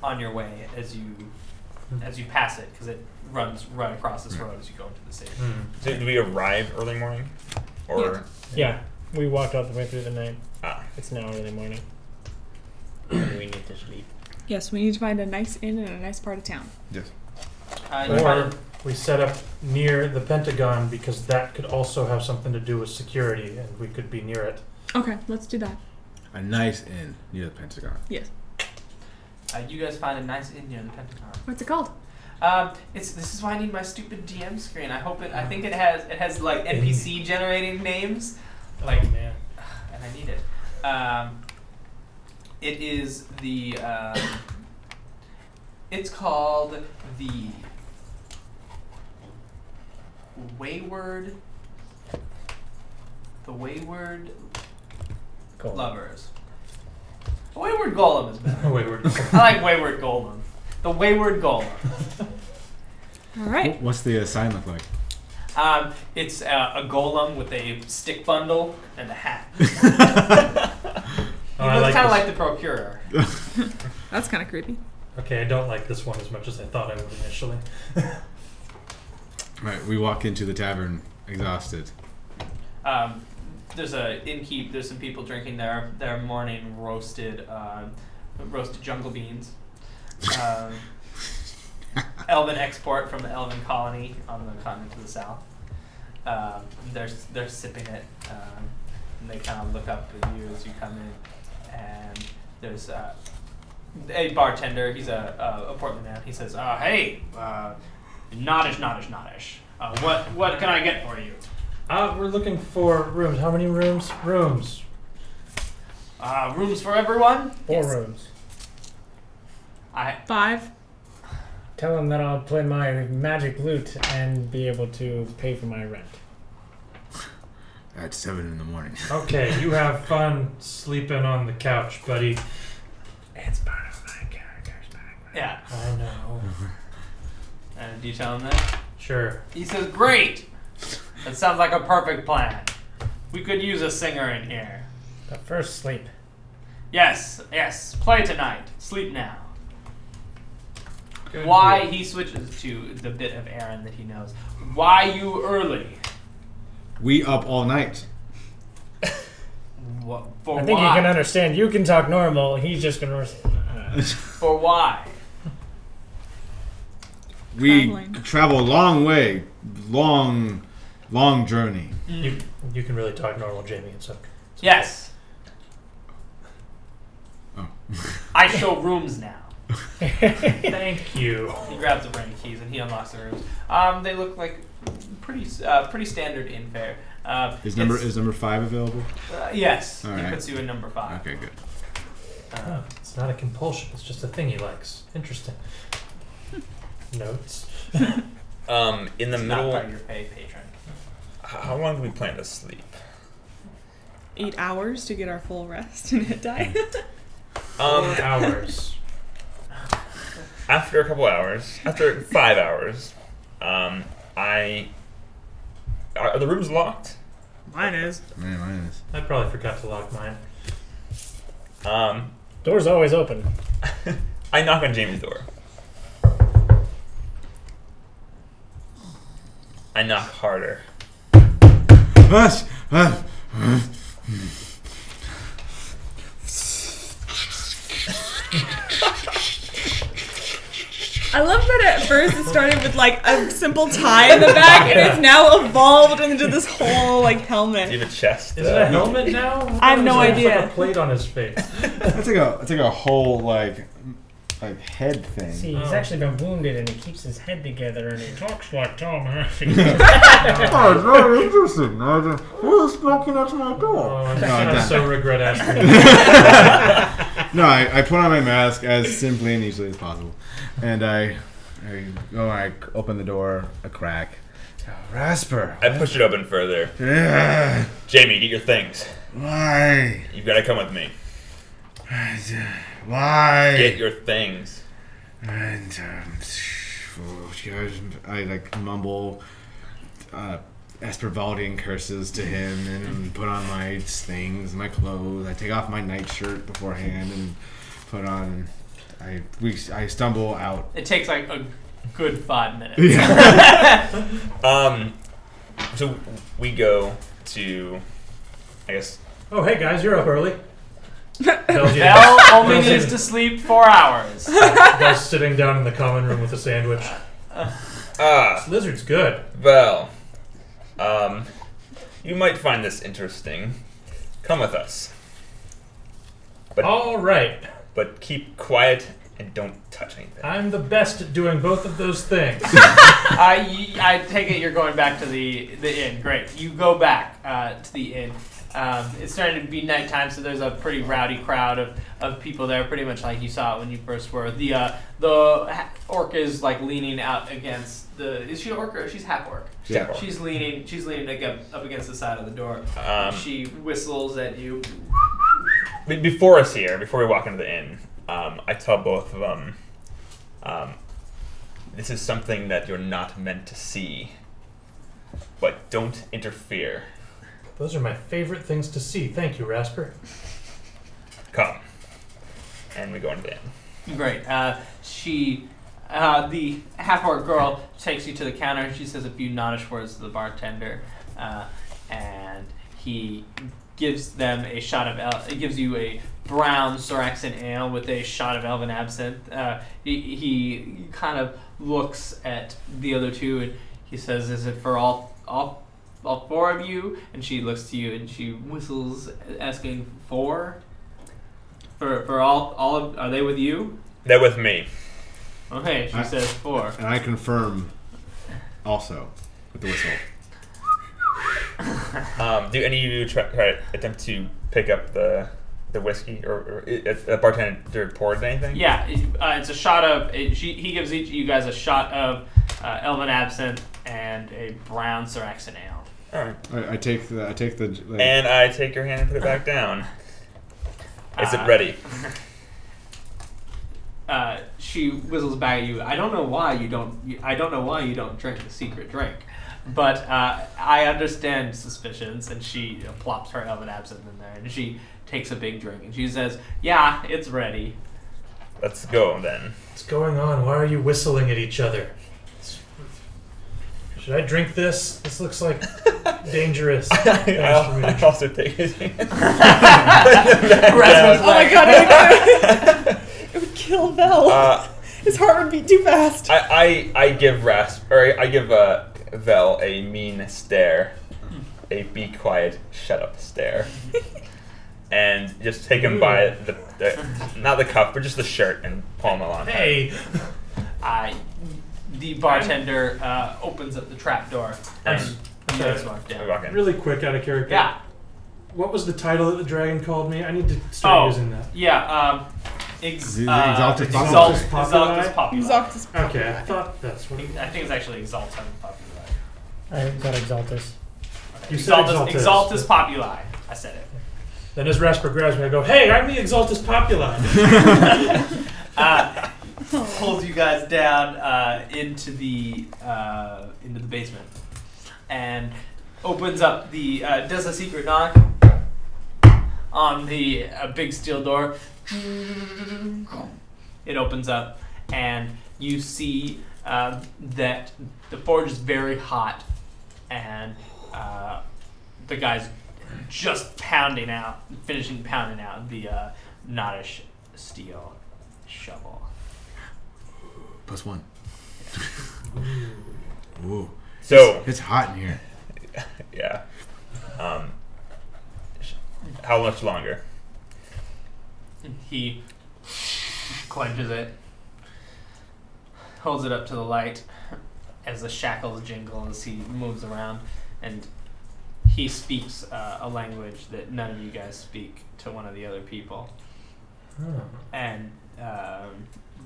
on your way as you pass it because it runs right across this road as you go into the city. So did we arrive early morning? Or Yeah, we walked all the way through the night. It's It's now early morning. And we need to sleep. Yes, we need to find a nice inn in a nice part of town. Yes. You Or find, we set up near the Pentagon because that could also have something to do with security and we could be near it. Okay, let's do that. A nice inn near the Pentagon. Yes. you guys find a nice inn near the Pentagon. What's it called? This is why I need my stupid DM screen. I think it has like NPC generating names, like, Oh, man. and I need it. It is the. It's called the Wayward. The Wayward Cool. Lovers. The Wayward Golem is better. Oh, wait, we're I like Wayward Golem. The Wayward Golem. All right. What's the sign look like? It's a golem with a stick bundle and a hat. Oh, He I looks like kind of this. like the Procurer. That's kind of creepy. Okay, I don't like this one as much as I thought I would initially. Right. We walk into the tavern exhausted. There's a innkeep. There's some people drinking their morning roasted jungle beans. Elven export from the Elven colony on the continent to the south. They're sipping it, and they kind of look up at you as you come in. And there's a bartender. He's a portly man. He says, "Hey, noddish. What can I get for you?" We're looking for rooms. How many rooms? Rooms. Rooms for everyone. 4 rooms. 5. Tell them that I'll play my magic lute and be able to pay for my rent. At 7 in the morning. Okay, you have fun sleeping on the couch, buddy. It's part of my character's background. Yeah. I know. And do you tell him that? Sure. He says, "Great. That sounds like a perfect plan. We could use a singer in here." But first, sleep. Yes. Play tonight. Sleep now. Good Why deal. he switches to the bit of Aaron that he knows. Why you early? We up all night. For I think why? you can understand. You can talk normal. He's just gonna. For why? We Traveling. travel a long way. Long journey. You can really talk normal, Jamie, and so. Yes. I show rooms now. Thank you. He grabs the ring keys and he unlocks the rooms. They look like pretty standard inn fare. Is number 5 available? Yes. All He right. puts you in number 5. Okay, good. Oh, it's not a compulsion. It's just a thing he likes. Interesting. Notes. In the It's middle. not part of your patron. How long do we plan to sleep? 8 hours to get our full rest and hit die. 4 hours. After a couple hours, after 5 hours, are the rooms locked? Mine is. Man, mine is. I probably forgot to lock mine. Door's always open. I knock on Jamie's door. I knock harder. I love that at first it started with like a simple tie in the back and it's now evolved into this whole like Do helmet. you have a chest? Is it a helmet now? I have no It's idea. like a plate on his face. That's like a whole like head thing. See, he's Oh. actually been wounded and he keeps his head together and he talks like Tom Murphy. Oh, it's very interesting. Who's knocking at my door? Oh, I No, so regret asking. No, I put on my mask as simply and easily as possible, and I open the door a crack. Rasper. I push it open further. Yeah. Jamie, get your things. Why? You've got to come with me. Why? Get your things. And I like mumble Espervaldian curses to him and put on my things, my clothes. I take off my nightshirt beforehand and put on. I stumble out. It takes like a good 5 minutes. Yeah. So we go to, I guess. Oh, hey guys, you're up early. Bell only needs to sleep 4 hours. Bell's sitting down in the common room with a sandwich. This lizard's good. Well, you might find this interesting. Come with us. But All right. but keep quiet and don't touch anything. I'm the best at doing both of those things. I take it you're going back to the inn. Great. You go back to the inn. It's starting to be nighttime, so there's a pretty rowdy crowd of people there, pretty much like you saw it when you first were. The orc is like leaning out against the. Is she an orc or she's half orc? Yeah. She's leaning up against the side of the door. She whistles at you. Before we walk into the inn, I tell both of them, this is something that you're not meant to see, but don't interfere. Those are my favorite things to see. Thank you, Rasper. Come. And we go into the inn. Great. The half-orc girl takes you to the counter and she says a few nonnish words to the bartender, and he gives them a shot of he gives you a brown Soraxan ale with a shot of elven absinthe. He kind of looks at the other two and he says, "Is it for all 4 of you?" And she looks to you and she whistles, asking for all of. Are they with you? They're with me. Okay, she says 4. And I confirm also with the whistle. Do any of you try attempt to pick up the whiskey or a bartender poured anything? Yeah, it's a shot of. He gives each of you guys a shot of elven absinthe and a brown Soraxan ale. All right. I take the. And I take your hand and put it back down. Is it ready? She whistles back at you. I don't know why you don't drink the secret drink, but I understand suspicions. And she plops her elven absinthe in there, and she takes a big drink, and she says, "Yeah, it's ready." Let's go then. What's going on? Why are you whistling at each other? Should I drink this? This looks like dangerous. I also take it. Oh my god, it would kill Vel. His heart would beat too fast. I give Vel a mean stare, a be quiet, shut up stare, and just take him by not the cuff, but just the shirt, and pull him along. Hey. The bartender opens up the trap door and you guys walk We down. walk in. Really quick, out of character. Yeah. What was the title that the dragon called me? I need to start using that. Yeah. Exaltis Populi. Exaltis Populi. Exaltis. Okay, I thought that's what. I think it's actually Exaltis Populi. I got Exaltis. You said Exaltis. Exaltis Populi. I said it. Then as Rasper grabs me, I go, "Hey, I'm the Exaltis Populi." Pulls you guys down into the basement and opens up the does a secret knock on the big steel door. It opens up and you see that the forge is very hot and the guy's just finishing pounding out the Nottish steel shovel. +1. Ooh. So It's hot in here. yeah. How much longer? He clenches it, holds it up to the light as the shackles jingle as he moves around, and he speaks a language that none of you guys speak to one of the other people. Oh. And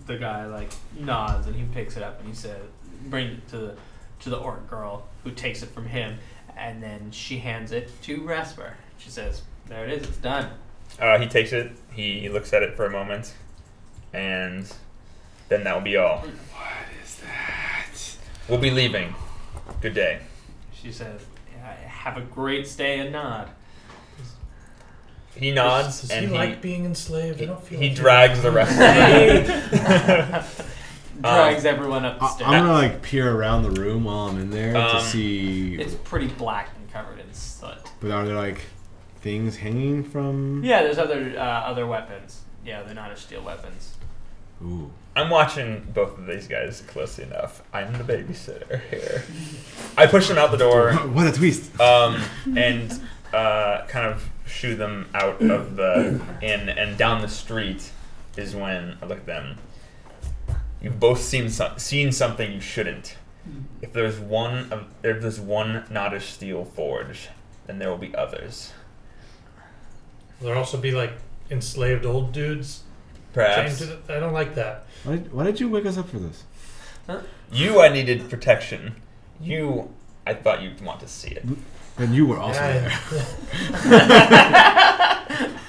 the guy nods and he picks it up and he says, "Bring it to the orc girl," who takes it from him, and then she hands it to Rasper. She says, "There it is. It's done." He takes it. He looks at it for a moment, and then that will be all. What is that? We'll be leaving. Good day. She says, "Have a great stay," and nod. He nods Does and he like being enslaved? I don't feel he like drags the rest of them. Drags everyone up the stairs. I'm gonna peer around the room while I'm in there to see. It's pretty black and covered in soot. But are there things hanging from? Yeah, there's other weapons. Yeah, they're not steel weapons. Ooh. I'm watching both of these guys closely enough. I'm the babysitter here. I push them out the door. What a twist! And kind of shoo them out of the inn, and down the street is when I look at them. You've both seen something you shouldn't. If there's one Nottish steel forge, then there will be others. Will there also be enslaved old dudes? Perhaps. I don't like that. Why did you wake us up for this? You, I needed protection. You, I thought you'd want to see it. And you were also there.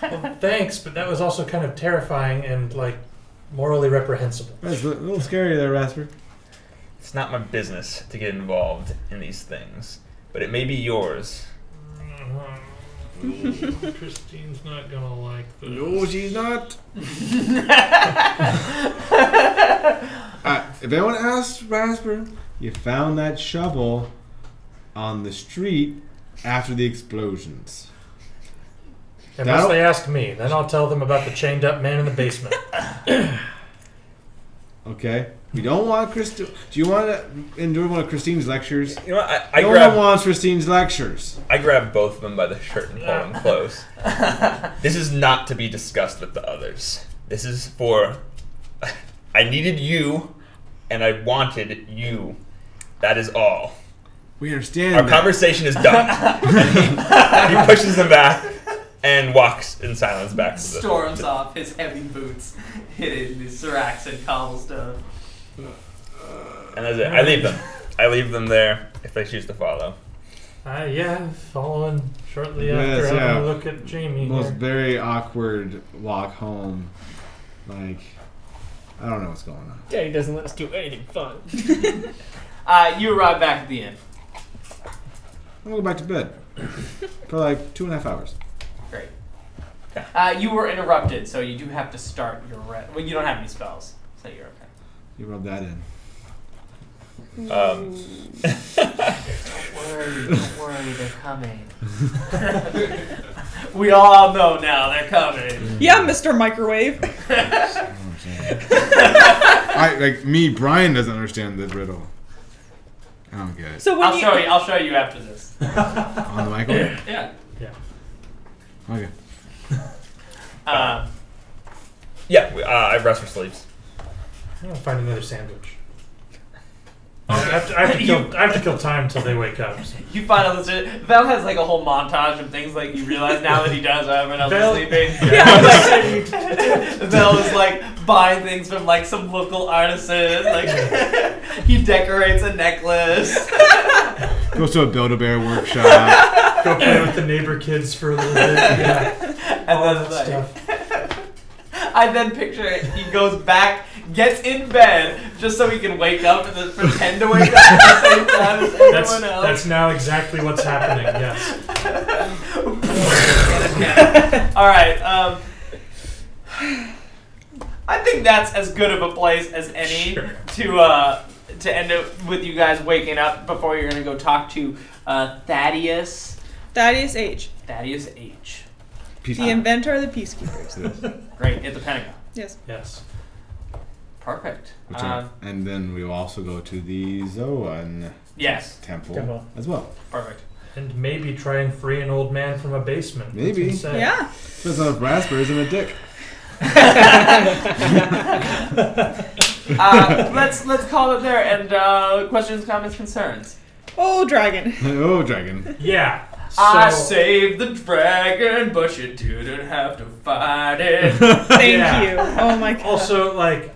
Well, thanks, but that was also kind of terrifying and morally reprehensible. That's a little scary there, Rasper. It's not my business to get involved in these things, but it may be yours. Christine's not gonna like this. No, she's not. If anyone asks Rasper, you found that shovel on the street after the explosions. Unless they ask me, then I'll tell them about the chained up man in the basement. Okay. We don't want Christine. Do you want to endure one of Christine's lectures? You know what? No one wants Christine's lectures. I grab both of them by the shirt and pull them close. This is not to be discussed with the others. This is for... I needed you, and I wanted you. That is all. We understand. Our conversation is done. And he pushes them back and walks in silence back to the... Storms off, his heavy boots hitting the seracs and cobblestone. And that's it. I leave them. I leave them there if they choose to follow. Yeah, following shortly Yes, after having yeah. a look at Jamie. Most here. very awkward walk home. I don't know what's going on. Daddy doesn't let us do anything fun. You arrive back at the inn. I'm gonna go back to bed for 2.5 hours. Great. You were interrupted, so you do have to start your rest. Well, you don't have any spells, so you're okay. You rub that in. Don't worry, they're coming. We all know now they're coming. Yeah, Mr. Microwave. Brian doesn't understand the riddle. I don't get it. So when I'll show you after this. On the microwave? Yeah. Okay. Yeah, I rest for sleeps. I'm gonna find another sandwich. I have to kill time until they wake up. So. You find out this. Val has like a whole montage of things like you realize now that he does when everyone else Val- is sleeping. Yeah. Val is like buying things from like some local artisan. Like he decorates a necklace. Goes to a Build-A-Bear workshop. Go play with the neighbor kids for a little bit. Yeah. And All then that like, stuff. I then picture it. He goes back, gets in bed just so he can wake up and then pretend to wake up at the same time as everyone else. That's now exactly what's happening. Yes. All right. I think that's as good of a place as any to end it with you guys waking up before you're gonna go talk to Thaddeus. Thaddeus H. Thaddeus H. The inventor of the Peacekeepers. Great at the Pentagon. Yes. Yes. Perfect. And then we will also go to the Zoan Yes. temple as well. Perfect. And maybe try and free an old man from a basement. Maybe. What's he say? Yeah. There's enough raspberries and a dick. Let's call it there. And questions, comments, concerns. Oh, dragon. Oh, dragon. Yeah. I So- saved the dragon, but you didn't have to fight it. Thank Yeah. you. Oh my god. Also, like,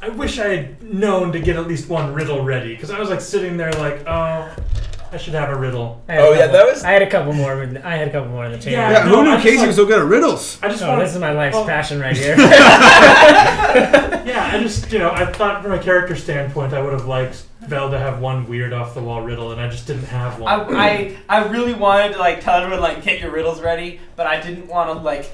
I wish I had known to get at least one riddle ready, because I was like sitting there like, oh, I should have a riddle. I had a Oh, yeah, couple- that was- I had a couple more. I had a couple more in the chamber. Yeah. Yeah, no, who knew I just Casey like- was so good at riddles? I just Oh, want this is my life's well, passion right here. Yeah, I just, I thought from a character standpoint, I would have liked Vel to have one weird off the wall riddle, and I just didn't have one. I really wanted to like tell everyone like get your riddles ready, but I didn't want to like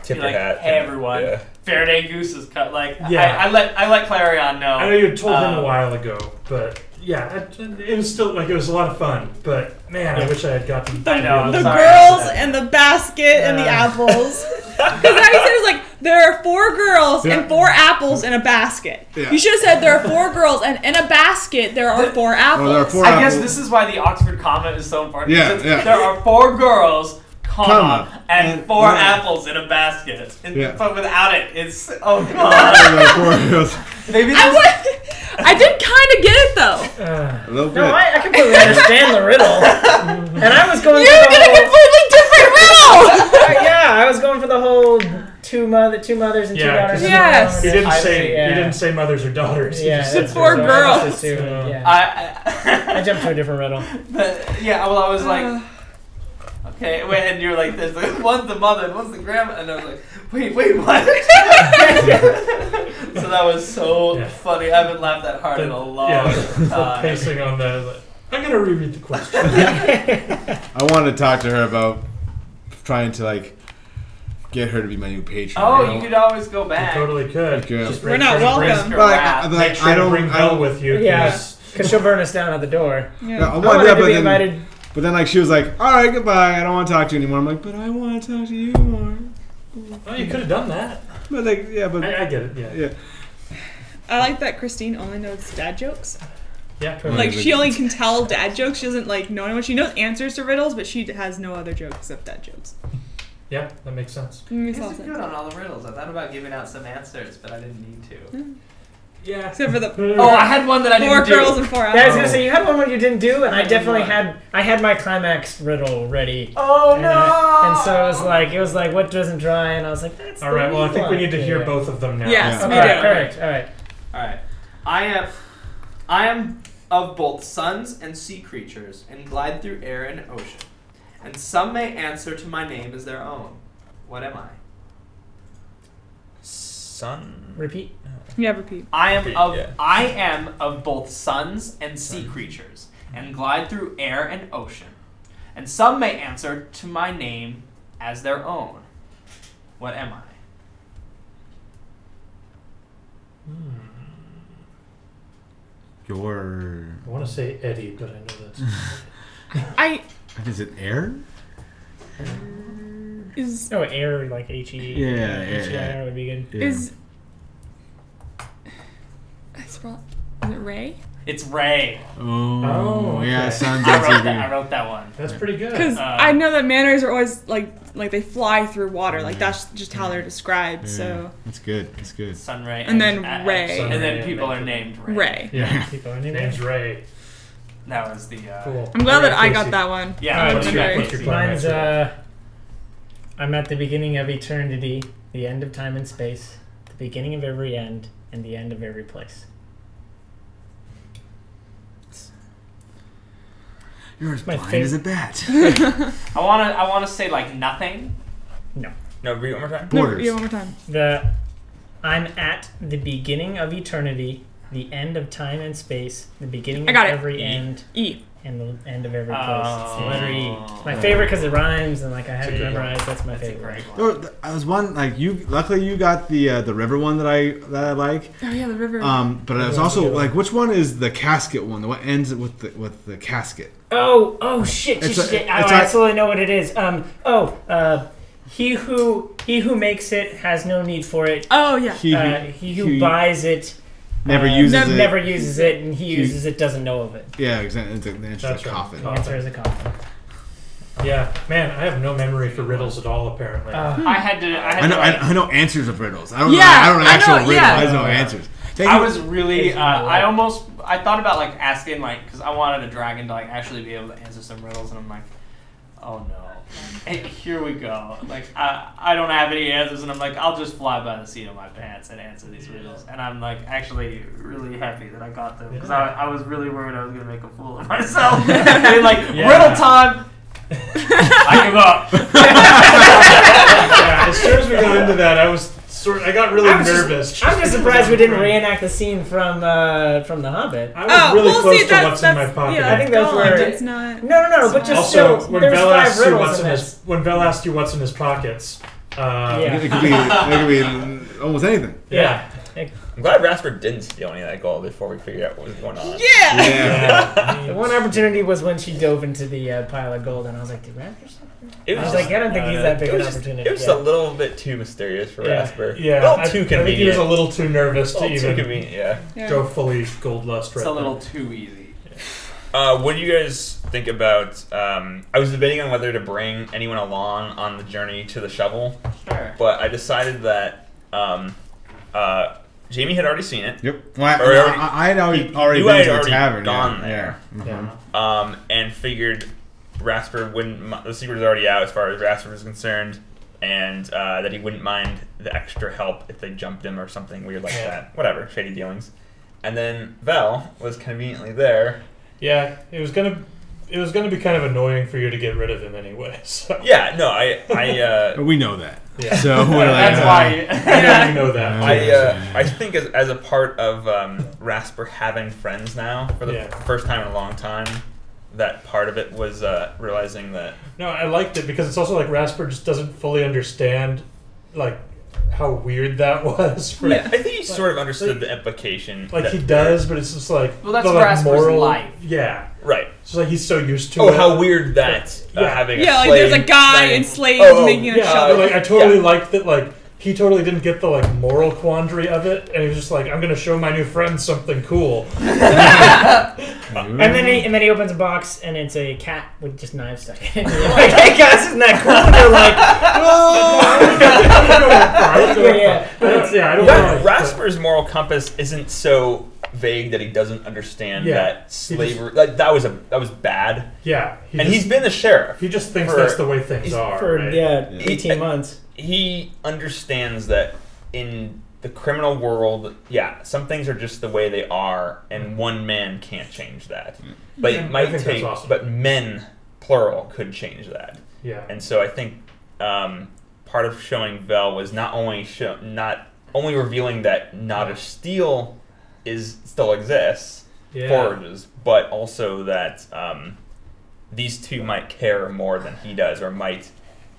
Tip be your like, hat. hey everyone, Yeah. Faraday Goose is cut. Like Yeah. I let Clarion know. I know you had told him a while ago, but yeah, it was still like it was a lot of fun. But man, I wish I had gotten. I know, The I'm sorry. girls and the basket and the apples. Because I said it was like there are 4 girls and 4 apples in a basket. Yeah. You should have said there are 4 girls and in a basket there are 4 apples. Well, there are 4 I guess apples. this is why the Oxford comma is so important. Yeah, because yeah. There are 4 girls, Comma, and and 4 yeah. apples in a basket. And, Yeah. But without it, it's oh god. Maybe this, I did kind of get it though. A little bit. No, I completely understand the riddle. And I was going You for the did a whole... completely different riddle. Yeah, I was going for the whole two mothers and 2 Yeah, daughters. 'cause Yes. He didn't I say see, yeah. he didn't say mothers or daughters. He Yeah, just said that's 4 so I girls. just assumed, So- yeah. I jumped to a different riddle. but, yeah. Well, I was like. Okay, wait, and you're like, there's one's the mother and one's the grandma, and I was like, wait, what? So that was so Yeah. funny. I haven't laughed that hard in a long the time. pacing on that. Like, I'm gonna reread the question. I wanted to talk to her about trying to like get her to be my new patron. Oh, you could always go You back. totally could. You could. Just We're make not sure to bring- welcome. But Wrath. Make sure to bring Vel with you. Yeah, 'cause- because she'll burn us down at the door. Yeah, Yeah. I I wanted wanted that, to but be then, invited. but then like she was like, all right, goodbye. I don't want to talk to you anymore. I'm like, but I want to talk to you more. Oh, you could have done that. But like, yeah, but I get it. Yeah. yeah. I like that Christine only knows dad jokes. Yeah. Like she only can tell dad jokes. She doesn't like know anyone. She knows answers to riddles, but she has no other jokes except dad jokes. Yeah, that makes sense. It makes You a lot guys of are sense. good on all the riddles. I thought about giving out some answers, but I didn't need to. Yeah. Except for the Oh, I had one that I 4 didn't do. girls and 4 apples. Yeah, I was gonna say you had one you didn't do, and I I did definitely one. had my climax riddle ready. Oh And, no! and so it was like what doesn't dry, and I was like, that's All right. Well, I think we one. need to hear Yeah. both of them now. Yes, Yeah. we Okay, do. perfect. All right. All right, I am of both suns and sea creatures, and glide through air and ocean. And some may answer to my name as their own. What am I? Sun. Repeat. Yeah, repeat. I Yeah. am of both suns and sea creatures, and glide through air and ocean. And some may answer to my name as their own. What am I? Your I want to say Eddie, but I know that's. is it air? Is Oh, air like HE. Yeah, H-E-I-R would be good. Yeah. is it Ray? It's Ray. Oh, yeah, okay. sounds I like wrote that. I wrote that one. That's pretty good. Because Uh, I know that manners are always like like they fly through water. Like that's just how they're described. Yeah. So That's good. That's good. Sunray. And then Ray. Sunray. And then people are named Ray. Ray. Yeah. People are named Name's Ray. That was the. Cool. I'm glad that I Casey. got that one. Yeah, Alright, what's what's your your- Casey? what's your plan? Mine's I'm at the beginning of eternity, the end of time and space, the beginning of every end, and the end of every place. You're as My blind fav- as a bat. I wanna say like nothing. No. No, read it one more time. No, Borders. yeah, one more time. I'm at the beginning of eternity, the end of time and space, the beginning I of got it. every end, E. and the end of every place. It's the letter E. Oh. It's my favorite because it rhymes and like I have It's it a good one. memorized. That's my That's a favorite. great one. Oh, I was one like you. Luckily, you got the river one that I like. Oh yeah, the river. But I was Everyone's also good one. like, which one is the casket one? The one ends with the casket. Oh shit! It's shit. a- I it's like- absolutely know what it is. He who makes it has no need for it. oh yeah. He who buys it never uses it. never uses it, and he He- uses it doesn't know of it. Yeah, exactly. The answer's That's a right. coffin. The answer is a coffin. Yeah, man, I have no memory for riddles at all. Apparently. I had to. I know answers of riddles. I don't Yeah, know. I don't know I actual know, riddles. yeah. I just know answers. Thank I you. was really. It's I thought about like asking like because I wanted a dragon to like actually be able to answer some riddles, and I'm like, oh no. Hey, here we go. Like I don't have any answers, and I'm like, I'll just fly by the seat of my pants and answer these riddles. And I'm like actually really happy that I got them because I was really worried I was gonna make a fool of myself. And like riddle time. I give up. Yeah, as soon as we got into that, I got really nervous. I'm just surprised we didn't reenact the scene from The Hobbit. I was really well, close see, to that's, what's in my that's, pocket. yeah, I think that's gone. where- It's not. No, but just Also, still, when there's Vel 5 asked you riddles what's in in this. when Vel asked you what's in his pockets, Yeah. It could be almost anything. Yeah. I'm glad Rasper didn't steal any of that gold before we figured out what was going on. Yeah. Yeah. The one opportunity was when she dove into the pile of gold, and I was like, did Rasper something? It I was was like, I don't think he's that big it an was just, opportunity. it was yeah. a little bit too mysterious for Yeah. Rasper. yeah, a little I too think he was convenient. a little too nervous A to little too even convenient, yeah. Yeah. go fully gold lust. It's Right a little there. too easy. What do you guys think about? I was debating on whether to bring anyone along on the journey to the shovel, Sure. but I decided that Jamie had already seen it. Yep. Well, Or I had already you been had to the already tavern. gone yeah. there. Yeah. Yeah. And figured Rasper wouldn't. The secret is already out as far as Rasper is concerned, and that he wouldn't mind the extra help if they jumped him or something weird like Yeah. that. Whatever, shady dealings. And then Vel was conveniently there. Yeah, it was gonna be kind of annoying for you to get rid of him anyway. So. Yeah, no, I But we know that. Yeah. So we're like, That's why. I know you know that. I think as a part of Rasper having friends now for the Yeah. first time in a long time, that part of it was realizing that No, I liked it because it's also like Rasper just doesn't fully understand like how weird that was. For, I think he sort of understood the implication. Like that- he does, but it's just like Well, that's the, like, Rasper's moral life. Yeah, Right. it's like he's so used to Oh, it. how weird that Yeah. having Yeah, a like slave there's a guy saying, enslaved "Oh, making a Yeah, shovel. but, like I totally liked that. Like he totally didn't get the like moral quandary of it, and he was just like, "I'm gonna show my new friends something cool." And then he opens a box and it's a cat with just knives stuck in it. And you're like, hey guys, isn't that cool? And they're like, I don't That- know. Rasper's moral compass isn't so vague that he doesn't understand Yeah. that slavery like that was bad. Yeah, And he's been the sheriff. he just thinks for- that's the way things are. for right? 18 months. He understands that in the criminal world, some things are just the way they are, and one man can't change that. But Yeah, it I might think that's take, awesome. but men, plural, could change that. Yeah. And so I think part of showing Vel was not only revealing that Not a Steel still exists, Yeah. forages, but also that these two might care more than he does, or might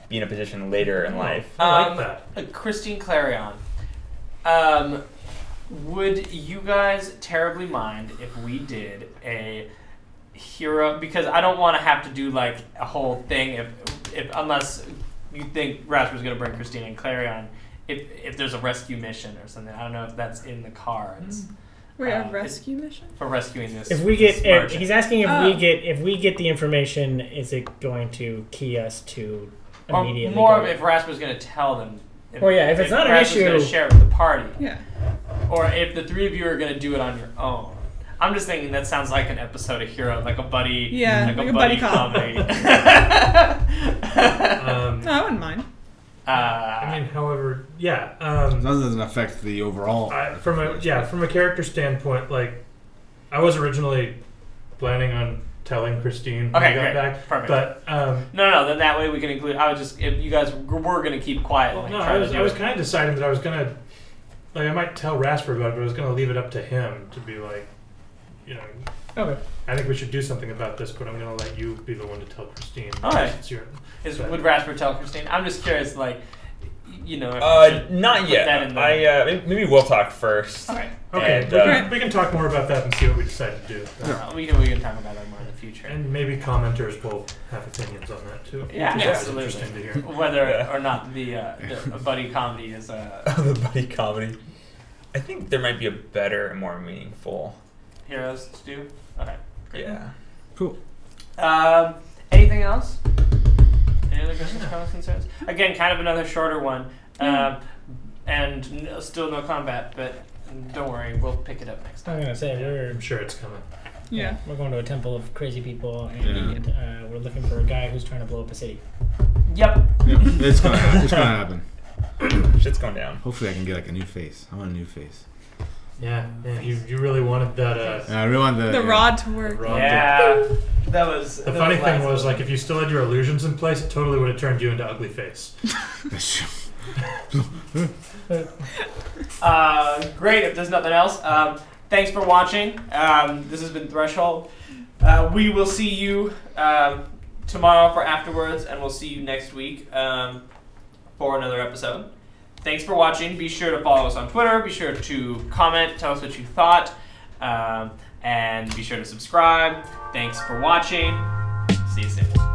be in a position later in life. I like that. Christine Clarion. Would you guys terribly mind if we did a hero? Because I don't want to have to do like a whole thing if unless you think Rasper's going to bring Christine and Clarion. If there's a rescue mission or something, I don't know if that's in the cards Wait, a rescue mission? for rescuing this. If we get, this merchant. he's asking if we get the information, is it going to key us to Or immediately. more go. of if Rasper's going to tell them. Well, yeah, if it's not an Rasper's going issue- to share it with the party. Yeah. Or if the three of you are going to do it on your own. I'm just thinking that sounds like an episode of Hero, like a buddy, Yeah, like like a a buddy buddy cop. comedy. No, I wouldn't mind. I mean, however, yeah. That doesn't affect the overall. From a character standpoint, like I was originally planning on telling Christine when Okay, we got great. back, Perfect. but No, then that way we can include. I was just if you guys were going to keep quiet. well, and no, try I to was do it. kind of deciding that I was gonna like I might tell Rasper about it, but I was gonna leave it up to him to be like, you know, Okay. I think we should do something about this, but I'm gonna let you be the one to tell Christine. All right. Since you're- Would Rasper tell Christine? I'm just curious, like, you know. If we should Not put yet. that in the- Maybe we'll talk first. Okay. Okay, And, we can talk more about that and see what we decide to do. We can talk about that more in the future. And maybe commenters will have opinions on that too. Yeah, which is always absolutely. interesting to hear. Whether Yeah. or not the buddy comedy is the buddy comedy. I think there might be a better and more meaningful. Heroes to do. Okay. Great. Yeah. Cool. Anything else? Any other questions, comments, concerns? Again, kind of another shorter one, and still no combat, but don't worry, we'll pick it up next I time. was gonna say I'm sure it's coming. Yeah. we're going to a temple of crazy people, and we're looking for a guy who's trying to blow up a city. Yep. Yep, it's gonna happen. Shit's going down. Hopefully, I can get like a new face. I want a new face. Yeah, you really wanted that. And I really want The rod to work. rod to- Yeah. That was. The funny thing was, like, if you still had your illusions in place, it totally would have turned you into Ugly Face. Great. If there's nothing else, thanks for watching. This has been Threshold. We will see you tomorrow for afterwards, and we'll see you next week for another episode. Thanks for watching. Be sure to follow us on Twitter. Be sure to comment, tell us what you thought, and be sure to subscribe. Thanks for watching. See you soon.